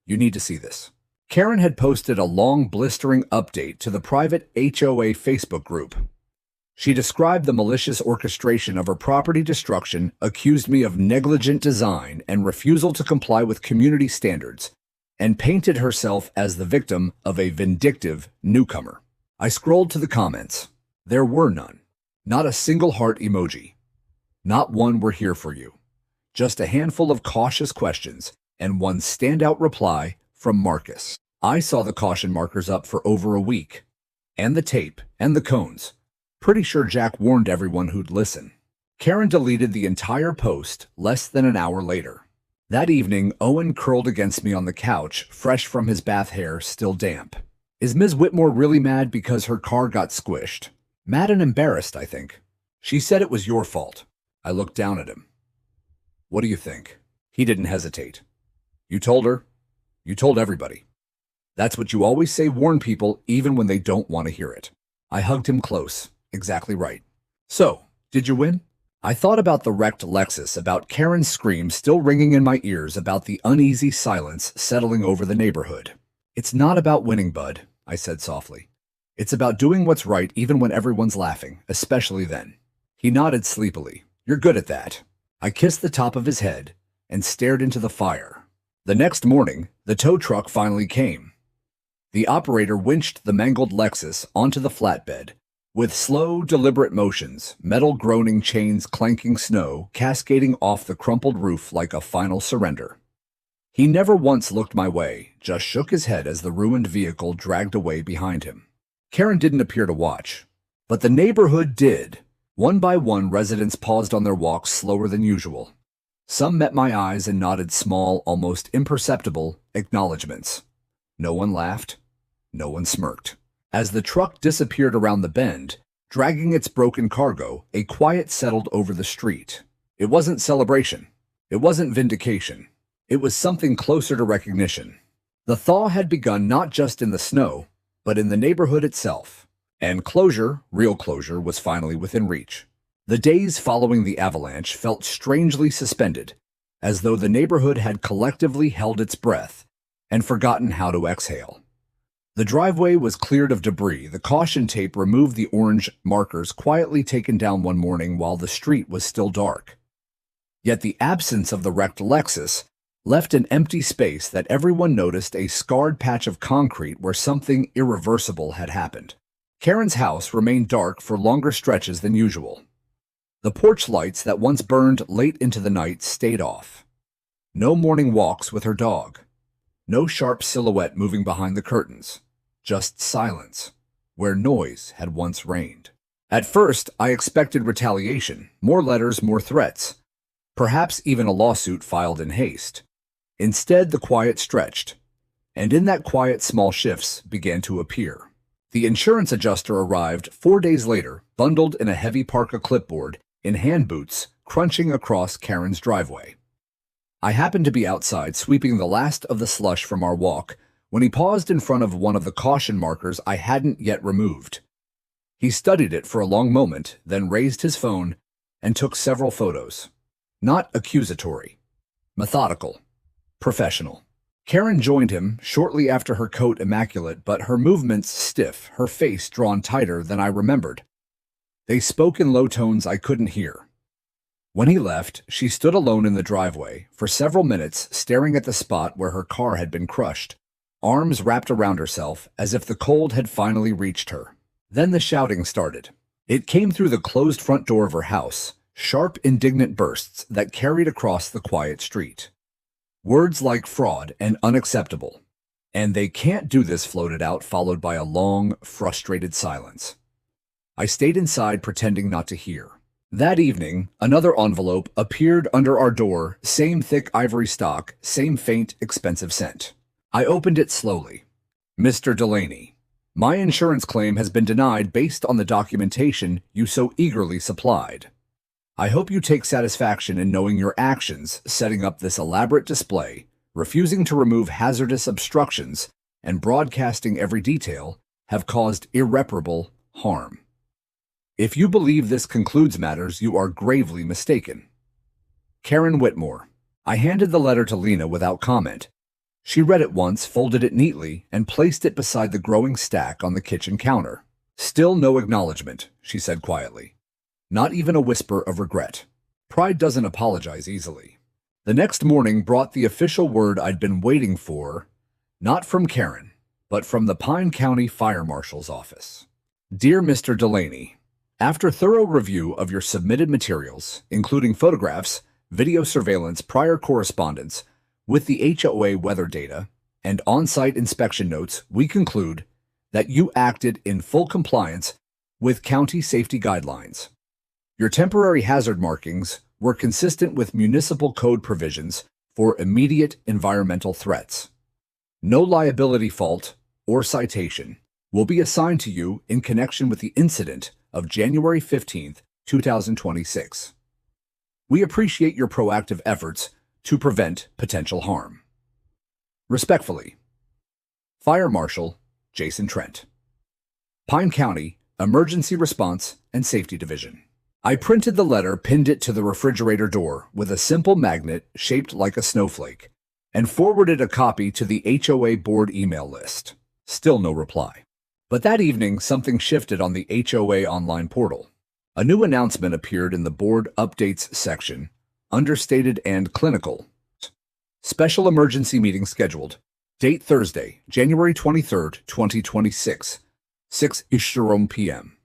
"You need to see this." Karen had posted a long, blistering update to the private HOA Facebook group. She described the malicious orchestration of her property destruction, accused me of negligent design and refusal to comply with community standards, and painted herself as the victim of a vindictive newcomer. I scrolled to the comments. There were none. Not a single heart emoji. Not one "we're here for you." Just a handful of cautious questions and one standout reply from Marcus. I saw the caution markers up for over a week. And the tape, and the cones. Pretty sure Jack warned everyone who'd listen. Karen deleted the entire post less than an hour later. That evening, Owen curled against me on the couch, fresh from his bath, hair still damp. "Is Ms. Whitmore really mad because her car got squished?" "Mad and embarrassed, I think. She said it was your fault." I looked down at him. "What do you think?" He didn't hesitate. "You told her? You told everybody. That's what you always say, warn people even when they don't want to hear it." I hugged him close. "Exactly right. So, did you win?" I thought about the wrecked Lexus, about Karen's scream still ringing in my ears, about the uneasy silence settling over the neighborhood. "It's not about winning, bud," I said softly. "It's about doing what's right even when everyone's laughing, especially then." He nodded sleepily. "You're good at that." I kissed the top of his head and stared into the fire. The next morning, the tow truck finally came. The operator winched the mangled Lexus onto the flatbed. With slow, deliberate motions, metal groaning chains clanking, snow cascading off the crumpled roof like a final surrender. He never once looked my way, just shook his head as the ruined vehicle dragged away behind him. Karen didn't appear to watch, but the neighborhood did. One by one, residents paused on their walks slower than usual. Some met my eyes and nodded small, almost imperceptible acknowledgments. No one laughed. No one smirked. As the truck disappeared around the bend, dragging its broken cargo, a quiet settled over the street. It wasn't celebration. It wasn't vindication. It was something closer to recognition. The thaw had begun not just in the snow, but in the neighborhood itself. And closure, real closure, was finally within reach. The days following the avalanche felt strangely suspended, as though the neighborhood had collectively held its breath and forgotten how to exhale. The driveway was cleared of debris, the caution tape removed, the orange markers quietly taken down one morning while the street was still dark. Yet the absence of the wrecked Lexus left an empty space that everyone noticed, a scarred patch of concrete where something irreversible had happened. Karen's house remained dark for longer stretches than usual. The porch lights that once burned late into the night stayed off. No morning walks with her dog. No sharp silhouette moving behind the curtains. Just silence, where noise had once reigned. At first, I expected retaliation, more letters, more threats, perhaps even a lawsuit filed in haste. Instead, the quiet stretched, and in that quiet, small shifts began to appear. The insurance adjuster arrived 4 days later, bundled in a heavy parka clipboard, in hand boots, crunching across Karen's driveway. I happened to be outside sweeping the last of the slush from our walk when he paused in front of one of the caution markers I hadn't yet removed. He studied it for a long moment, then raised his phone and took several photos. Not accusatory. Methodical. Professional. Karen joined him shortly after, her coat immaculate, but her movements stiff, her face drawn tighter than I remembered. They spoke in low tones I couldn't hear. When he left, she stood alone in the driveway for several minutes, staring at the spot where her car had been crushed, arms wrapped around herself as if the cold had finally reached her. Then the shouting started. It came through the closed front door of her house, sharp, indignant bursts that carried across the quiet street. Words like fraud and unacceptable. "And they can't do this," floated out, followed by a long, frustrated silence. I stayed inside, pretending not to hear. That evening, another envelope appeared under our door, same thick ivory stock, same faint, expensive scent. I opened it slowly. "Mr. Delaney, my insurance claim has been denied based on the documentation you so eagerly supplied. I hope you take satisfaction in knowing your actions setting up this elaborate display, refusing to remove hazardous obstructions, and broadcasting every detail have caused irreparable harm. If you believe this concludes matters, you are gravely mistaken. Karen Whitmore." I handed the letter to Lena without comment. She read it once, folded it neatly, and placed it beside the growing stack on the kitchen counter. "Still no acknowledgement," she said quietly. "Not even a whisper of regret. Pride doesn't apologize easily." The next morning brought the official word I'd been waiting for, not from Karen, but from the Pine County Fire Marshal's office. "Dear Mr. Delaney, after thorough review of your submitted materials, including photographs, video surveillance, prior correspondence with the HOA weather data, and on-site inspection notes, we conclude that you acted in full compliance with county safety guidelines. Your temporary hazard markings were consistent with municipal code provisions for immediate environmental threats. No liability fault or citation will be assigned to you in connection with the incident of January 15th, 2026. We appreciate your proactive efforts to prevent potential harm. Respectfully, Fire Marshal Jason Trent, Pine County Emergency Response and Safety Division." I printed the letter, pinned it to the refrigerator door with a simple magnet shaped like a snowflake, and forwarded a copy to the HOA board email list. Still no reply. But that evening, something shifted on the HOA online portal. A new announcement appeared in the board updates section, understated and clinical. "Special emergency meeting scheduled. Date Thursday, January 23rd, 2026, 6:00 p.m.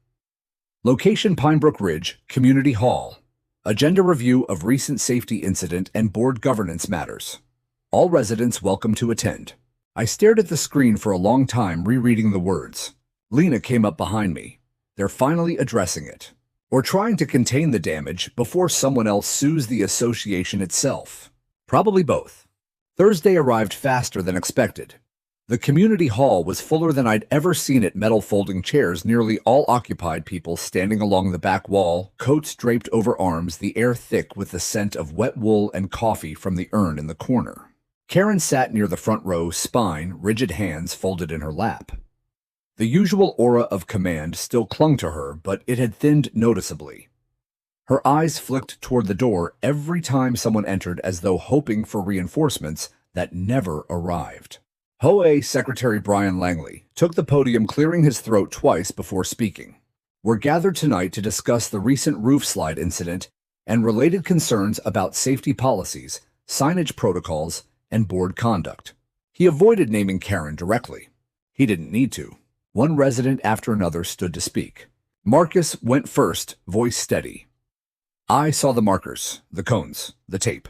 Location Pinebrook Ridge, Community Hall. Agenda review of recent safety incident and board governance matters. All residents welcome to attend." I stared at the screen for a long time, rereading the words. Lena came up behind me. They're finally addressing it. Or trying to contain the damage before someone else sues the association itself. Probably both. Thursday arrived faster than expected. The community hall was fuller than I'd ever seen it, metal folding chairs, nearly all occupied, people standing along the back wall, coats draped over arms, the air thick with the scent of wet wool and coffee from the urn in the corner. Karen sat near the front row, spine, rigid, hands folded in her lap. The usual aura of command still clung to her, but it had thinned noticeably. Her eyes flicked toward the door every time someone entered, as though hoping for reinforcements that never arrived. HOA Secretary Brian Langley took the podium, clearing his throat twice before speaking. "We're gathered tonight to discuss the recent roof slide incident and related concerns about safety policies, signage protocols, and board conduct." He avoided naming Karen directly. He didn't need to. One resident after another stood to speak. Marcus went first, voice steady. "I saw the markers, the cones, the tape.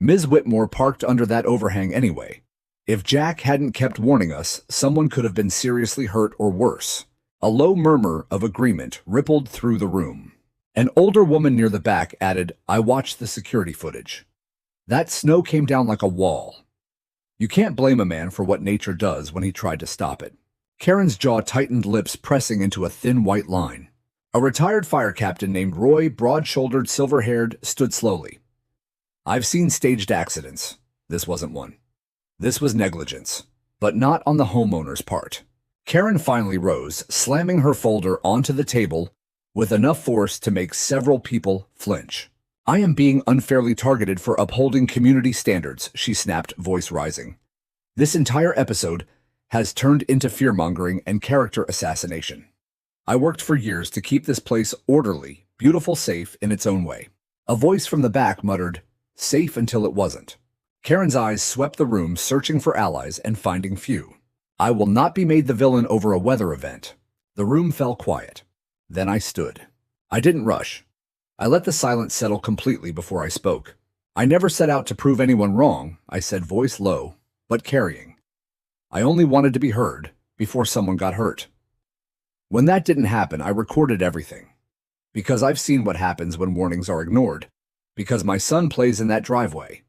Ms. Whitmore parked under that overhang anyway. If Jack hadn't kept warning us, someone could have been seriously hurt or worse." A low murmur of agreement rippled through the room. An older woman near the back added, "I watched the security footage. That snow came down like a wall. You can't blame a man for what nature does when he tried to stop it." Karen's jaw tightened, lips pressing into a thin white line. A retired fire captain named Roy, broad-shouldered, silver-haired, stood slowly. "I've seen staged accidents. This wasn't one. This was negligence, but not on the homeowner's part." Karen finally rose, slamming her folder onto the table with enough force to make several people flinch. "I am being unfairly targeted for upholding community standards," she snapped, voice rising. "This entire episode has turned into fear-mongering and character assassination. I worked for years to keep this place orderly, beautiful, safe in its own way." A voice from the back muttered, "Safe until it wasn't." Karen's eyes swept the room, searching for allies and finding few. "I will not be made the villain over a weather event." The room fell quiet. Then I stood. I didn't rush. I let the silence settle completely before I spoke. "I never set out to prove anyone wrong," I said, voice low, but carrying. "I only wanted to be heard before someone got hurt." When that didn't happen, I recorded everything. Because I've seen what happens when warnings are ignored. Because my son plays in that driveway.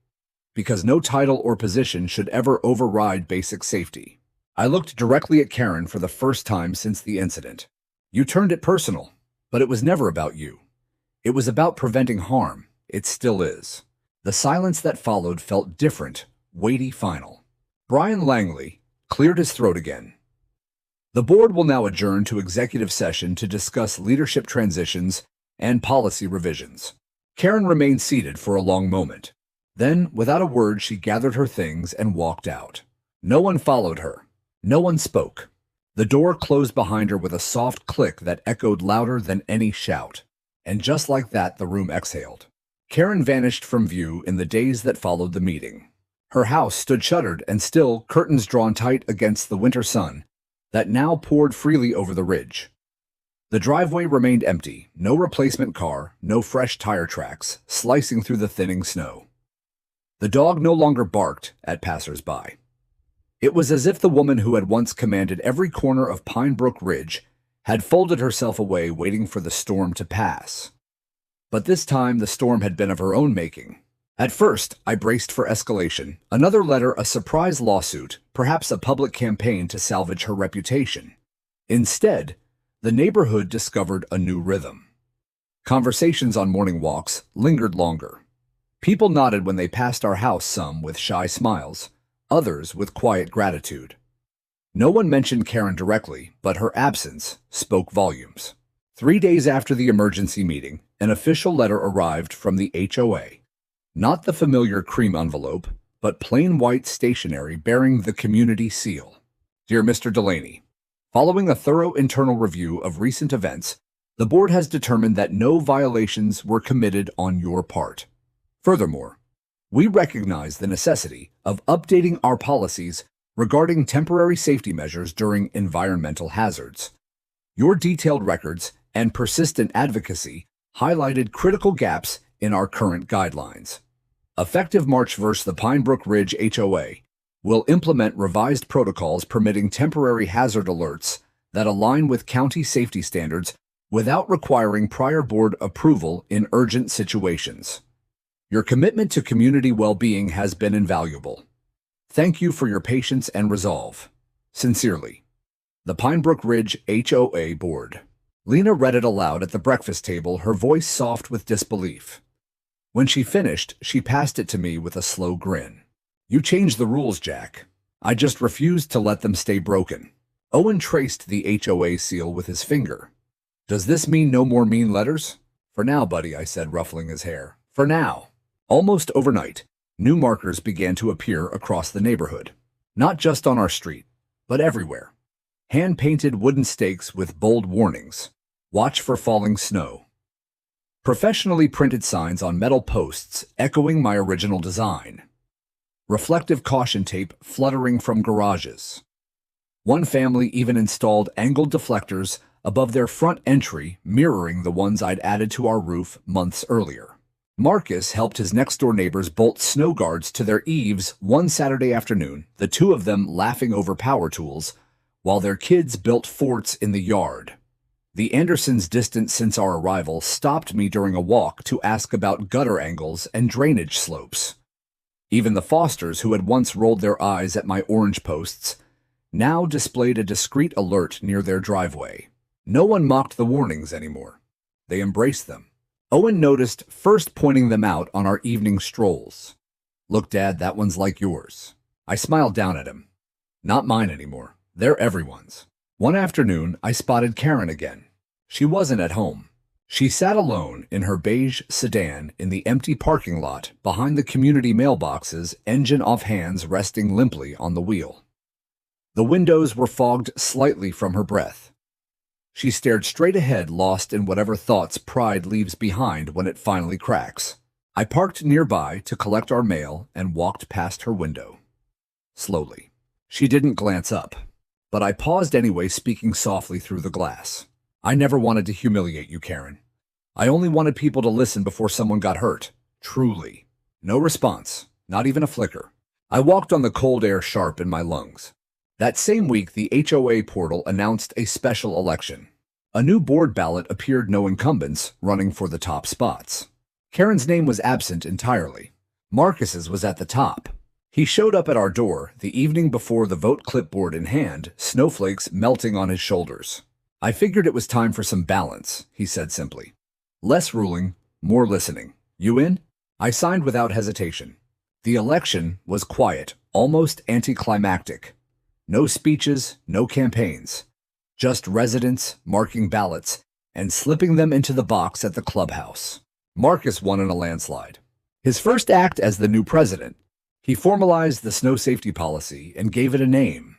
Because no title or position should ever override basic safety. I looked directly at Karen for the first time since the incident. "You turned it personal, but it was never about you. It was about preventing harm. It still is." The silence that followed felt different, weighty, final. Brian Langley cleared his throat again. "The board will now adjourn to executive session to discuss leadership transitions and policy revisions." Karen remained seated for a long moment. Then, without a word, she gathered her things and walked out. No one followed her. No one spoke. The door closed behind her with a soft click that echoed louder than any shout. And just like that, the room exhaled. Karen vanished from view in the days that followed the meeting. Her house stood shuttered and still, curtains drawn tight against the winter sun that now poured freely over the ridge. The driveway remained empty, no replacement car, no fresh tire tracks slicing through the thinning snow. The dog no longer barked at passers-by. It was as if the woman who had once commanded every corner of Pine Brook Ridge had folded herself away, waiting for the storm to pass. But this time the storm had been of her own making. At first, I braced for escalation. Another letter, a surprise lawsuit, perhaps a public campaign to salvage her reputation. Instead, the neighborhood discovered a new rhythm. Conversations on morning walks lingered longer. People nodded when they passed our house, some with shy smiles, others with quiet gratitude. No one mentioned Karen directly, but her absence spoke volumes. 3 days after the emergency meeting, an official letter arrived from the HOA. Not the familiar cream envelope, but plain white stationery bearing the community seal. "Dear Mr. Delaney, following a thorough internal review of recent events, the board has determined that no violations were committed on your part. Furthermore, we recognize the necessity of updating our policies regarding temporary safety measures during environmental hazards. Your detailed records and persistent advocacy highlighted critical gaps in our current guidelines. Effective March 1st, the Pine Brook Ridge HOA will implement revised protocols permitting temporary hazard alerts that align with county safety standards without requiring prior board approval in urgent situations. Your commitment to community well-being has been invaluable. Thank you for your patience and resolve. Sincerely, the Pine Brook Ridge HOA Board." Lena read it aloud at the breakfast table, her voice soft with disbelief. When she finished, she passed it to me with a slow grin. "You changed the rules, Jack. I just refused to let them stay broken." Owen traced the HOA seal with his finger. "Does this mean no more mean letters?" "For now, buddy," I said, ruffling his hair. "For now." Almost overnight, new markers began to appear across the neighborhood. Not just on our street, but everywhere. Hand-painted wooden stakes with bold warnings. "Watch for falling snow." Professionally printed signs on metal posts echoing my original design. Reflective caution tape fluttering from garages. One family even installed angled deflectors above their front entry, mirroring the ones I'd added to our roof months earlier. Marcus helped his next-door neighbors bolt snow guards to their eaves one Saturday afternoon, the two of them laughing over power tools, while their kids built forts in the yard. The Andersons, distant since our arrival, stopped me during a walk to ask about gutter angles and drainage slopes. Even the Fosters, who had once rolled their eyes at my orange posts, now displayed a discreet alert near their driveway. No one mocked the warnings anymore. They embraced them. Owen noticed, first pointing them out on our evening strolls. "Look, Dad, that one's like yours." I smiled down at him. "Not mine anymore. They're everyone's." One afternoon, I spotted Karen again. She wasn't at home. She sat alone in her beige sedan in the empty parking lot behind the community mailboxes, engine off, hands resting limply on the wheel. The windows were fogged slightly from her breath. She stared straight ahead, lost in whatever thoughts pride leaves behind when it finally cracks. I parked nearby to collect our mail and walked past her window. Slowly. She didn't glance up, but I paused anyway, speaking softly through the glass. I never wanted to humiliate you, Karen. I only wanted people to listen before someone got hurt. Truly. No response, not even a flicker. I walked on the cold air, sharp in my lungs. That same week, the HOA portal announced a special election. A new board ballot appeared, no incumbents running for the top spots. Karen's name was absent entirely. Marcus's was at the top. He showed up at our door the evening before the vote, clipboard in hand, snowflakes melting on his shoulders. I figured it was time for some balance, he said simply. Less ruling, more listening. You in? I signed without hesitation. The election was quiet, almost anticlimactic. No speeches, no campaigns. Just residents marking ballots and slipping them into the box at the clubhouse. Marcus won in a landslide. His first act as the new president, he formalized the snow safety policy and gave it a name.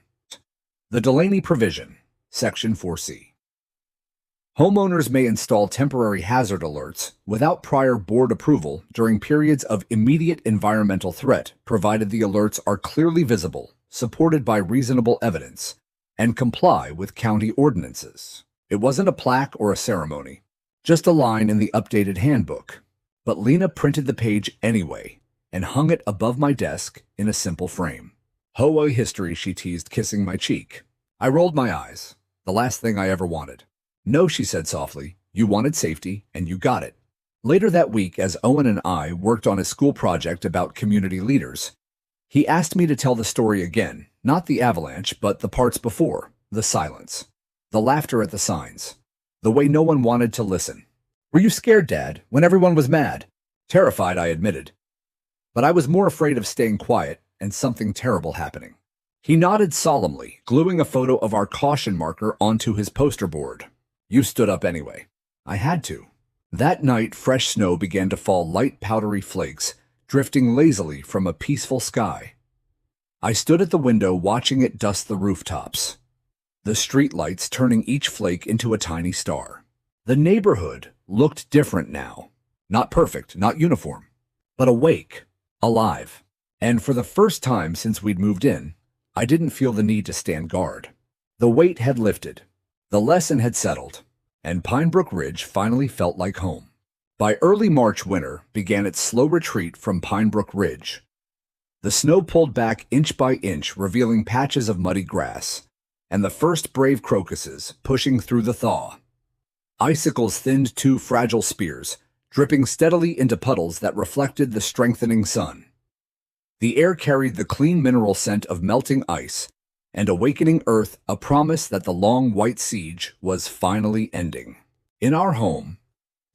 The Delaney Provision, Section 4C. Homeowners may install temporary hazard alerts without prior board approval during periods of immediate environmental threat, provided the alerts are clearly visible, supported by reasonable evidence, and comply with county ordinances. It wasn't a plaque or a ceremony, just a line in the updated handbook. But Lena printed the page anyway and hung it above my desk in a simple frame. HOA history, she teased, kissing my cheek. I rolled my eyes. The last thing I ever wanted. No, she said softly, you wanted safety, and you got it. Later that week, as Owen and I worked on a school project about community leaders, he asked me to tell the story again, not the avalanche, but the parts before, the silence, the laughter at the signs, the way no one wanted to listen. Were you scared, Dad, when everyone was mad? Terrified, I admitted. But I was more afraid of staying quiet and something terrible happening. He nodded solemnly, gluing a photo of our caution marker onto his poster board. You stood up anyway. I had to. That night, fresh snow began to fall, light powdery flakes, drifting lazily from a peaceful sky. I stood at the window watching it dust the rooftops, the streetlights turning each flake into a tiny star. The neighborhood looked different now. Not perfect, not uniform, but awake, alive. And for the first time since we'd moved in, I didn't feel the need to stand guard. The weight had lifted. The lesson had settled, and Pinebrook Ridge finally felt like home. By early March, winter began its slow retreat from Pinebrook Ridge. The snow pulled back inch by inch, revealing patches of muddy grass, and the first brave crocuses pushing through the thaw. Icicles thinned two fragile spears, dripping steadily into puddles that reflected the strengthening sun. The air carried the clean mineral scent of melting ice and awakening earth, a promise that the long white siege was finally ending. In our home,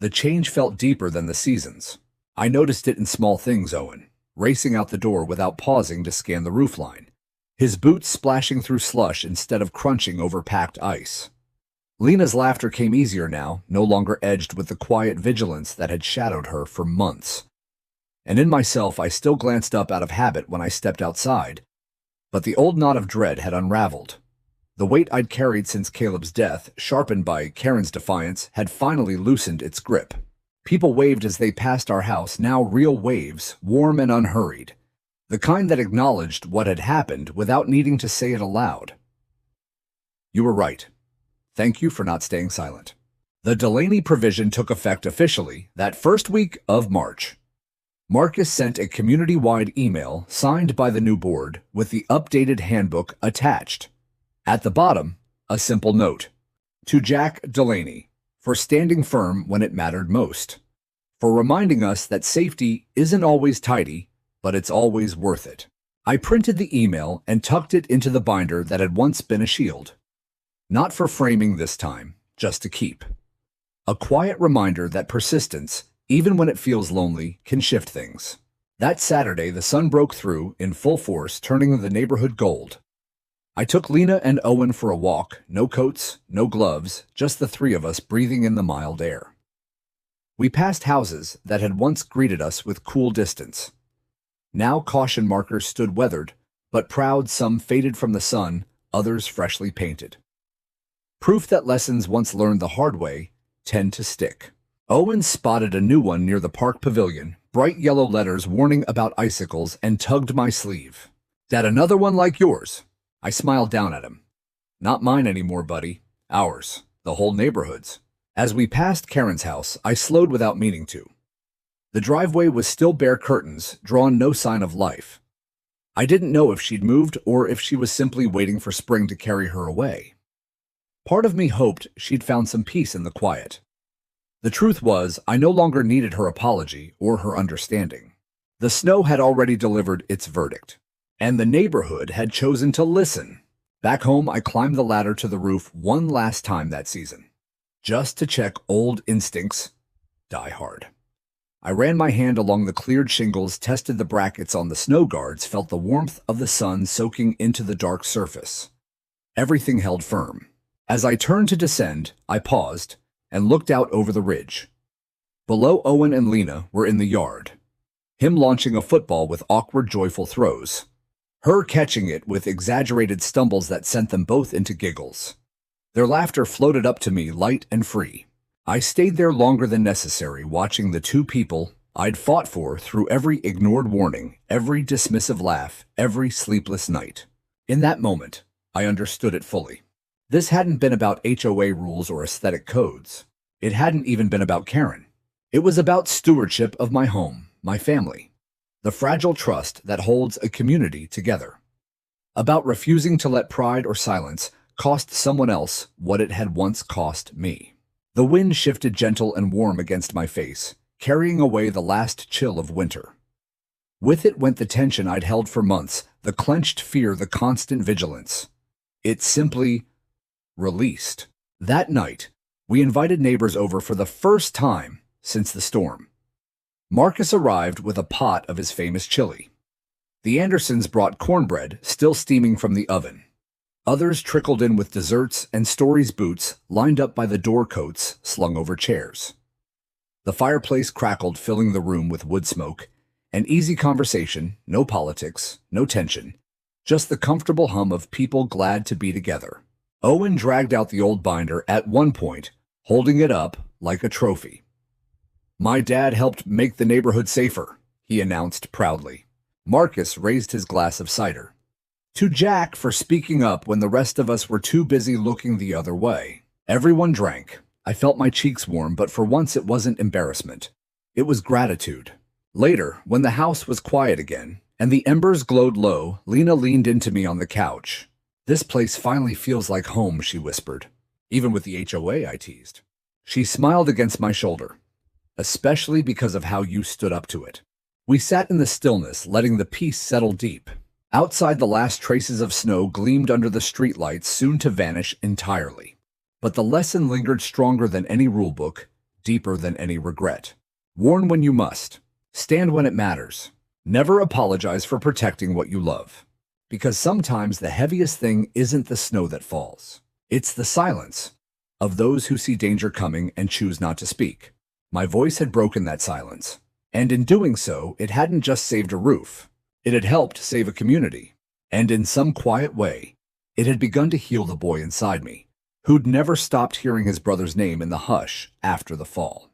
the change felt deeper than the seasons. I noticed it in small things: Owen racing out the door without pausing to scan the roofline, his boots splashing through slush instead of crunching over packed ice. Lena's laughter came easier now, no longer edged with the quiet vigilance that had shadowed her for months. And in myself, I still glanced up out of habit when I stepped outside, but the old knot of dread had unraveled. The weight I'd carried since Caleb's death, sharpened by Karen's defiance, had finally loosened its grip. People waved as they passed our house, now real waves, warm and unhurried, the kind that acknowledged what had happened without needing to say it aloud. You were right. Thank you for not staying silent. The Delaney Provision took effect officially that first week of March. Marcus sent a community-wide email signed by the new board with the updated handbook attached. At the bottom, a simple note. To Jack Delaney, for standing firm when it mattered most. For reminding us that safety isn't always tidy, but it's always worth it. I printed the email and tucked it into the binder that had once been a shield. Not for framing this time, just to keep. A quiet reminder that persistence, even when it feels lonely, can shift things. That Saturday, the sun broke through in full force, turning the neighborhood gold. I took Lena and Owen for a walk, no coats, no gloves, just the three of us breathing in the mild air. We passed houses that had once greeted us with cool distance. Now caution markers stood weathered, but proud, some faded from the sun, others freshly painted. Proof that lessons once learned the hard way tend to stick. Owen spotted a new one near the park pavilion, bright yellow letters warning about icicles, and tugged my sleeve. "That another one like yours?" I smiled down at him. "Not mine anymore, buddy. Ours. The whole neighborhood's." As we passed Karen's house, I slowed without meaning to. The driveway was still bare curtains, drawn no sign of life. I didn't know if she'd moved or if she was simply waiting for spring to carry her away. Part of me hoped she'd found some peace in the quiet. The truth was, I no longer needed her apology or her understanding. The snow had already delivered its verdict, and the neighborhood had chosen to listen. Back home, I climbed the ladder to the roof one last time that season, just to check old instincts die hard. I ran my hand along the cleared shingles, tested the brackets on the snow guards, felt the warmth of the sun soaking into the dark surface. Everything held firm. As I turned to descend, I paused and looked out over the ridge. Below, Owen and Lena were in the yard, him launching a football with awkward, joyful throws, her catching it with exaggerated stumbles that sent them both into giggles. Their laughter floated up to me light and free. I stayed there longer than necessary, watching the two people I'd fought for through every ignored warning, every dismissive laugh, every sleepless night. In that moment, I understood it fully. This hadn't been about HOA rules or aesthetic codes. It hadn't even been about Karen. It was about stewardship of my home, my family, the fragile trust that holds a community together. About refusing to let pride or silence cost someone else what it had once cost me. The wind shifted gentle and warm against my face, carrying away the last chill of winter. With it went the tension I'd held for months, the clenched fear, the constant vigilance. It simply released. That night, we invited neighbors over for the first time since the storm. Marcus arrived with a pot of his famous chili. The Andersons brought cornbread, still steaming from the oven. Others trickled in with desserts and Story's boots lined up by the door coats slung over chairs. The fireplace crackled, filling the room with wood smoke. An easy conversation, no politics, no tension, just the comfortable hum of people glad to be together. Owen dragged out the old binder at one point, holding it up like a trophy. "My dad helped make the neighborhood safer," he announced proudly. Marcus raised his glass of cider. "To Jack for speaking up when the rest of us were too busy looking the other way." Everyone drank. I felt my cheeks warm, but for once it wasn't embarrassment. It was gratitude. Later, when the house was quiet again, and the embers glowed low, Lena leaned into me on the couch. "This place finally feels like home," she whispered. "Even with the HOA," I teased. She smiled against my shoulder. "Especially because of how you stood up to it." We sat in the stillness, letting the peace settle deep. Outside, the last traces of snow gleamed under the streetlights, soon to vanish entirely. But the lesson lingered stronger than any rulebook, deeper than any regret. Warn when you must. Stand when it matters. Never apologize for protecting what you love. Because sometimes the heaviest thing isn't the snow that falls. It's the silence of those who see danger coming and choose not to speak. My voice had broken that silence. And in doing so, it hadn't just saved a roof. It had helped save a community. And in some quiet way, it had begun to heal the boy inside me, who'd never stopped hearing his brother's name in the hush after the fall.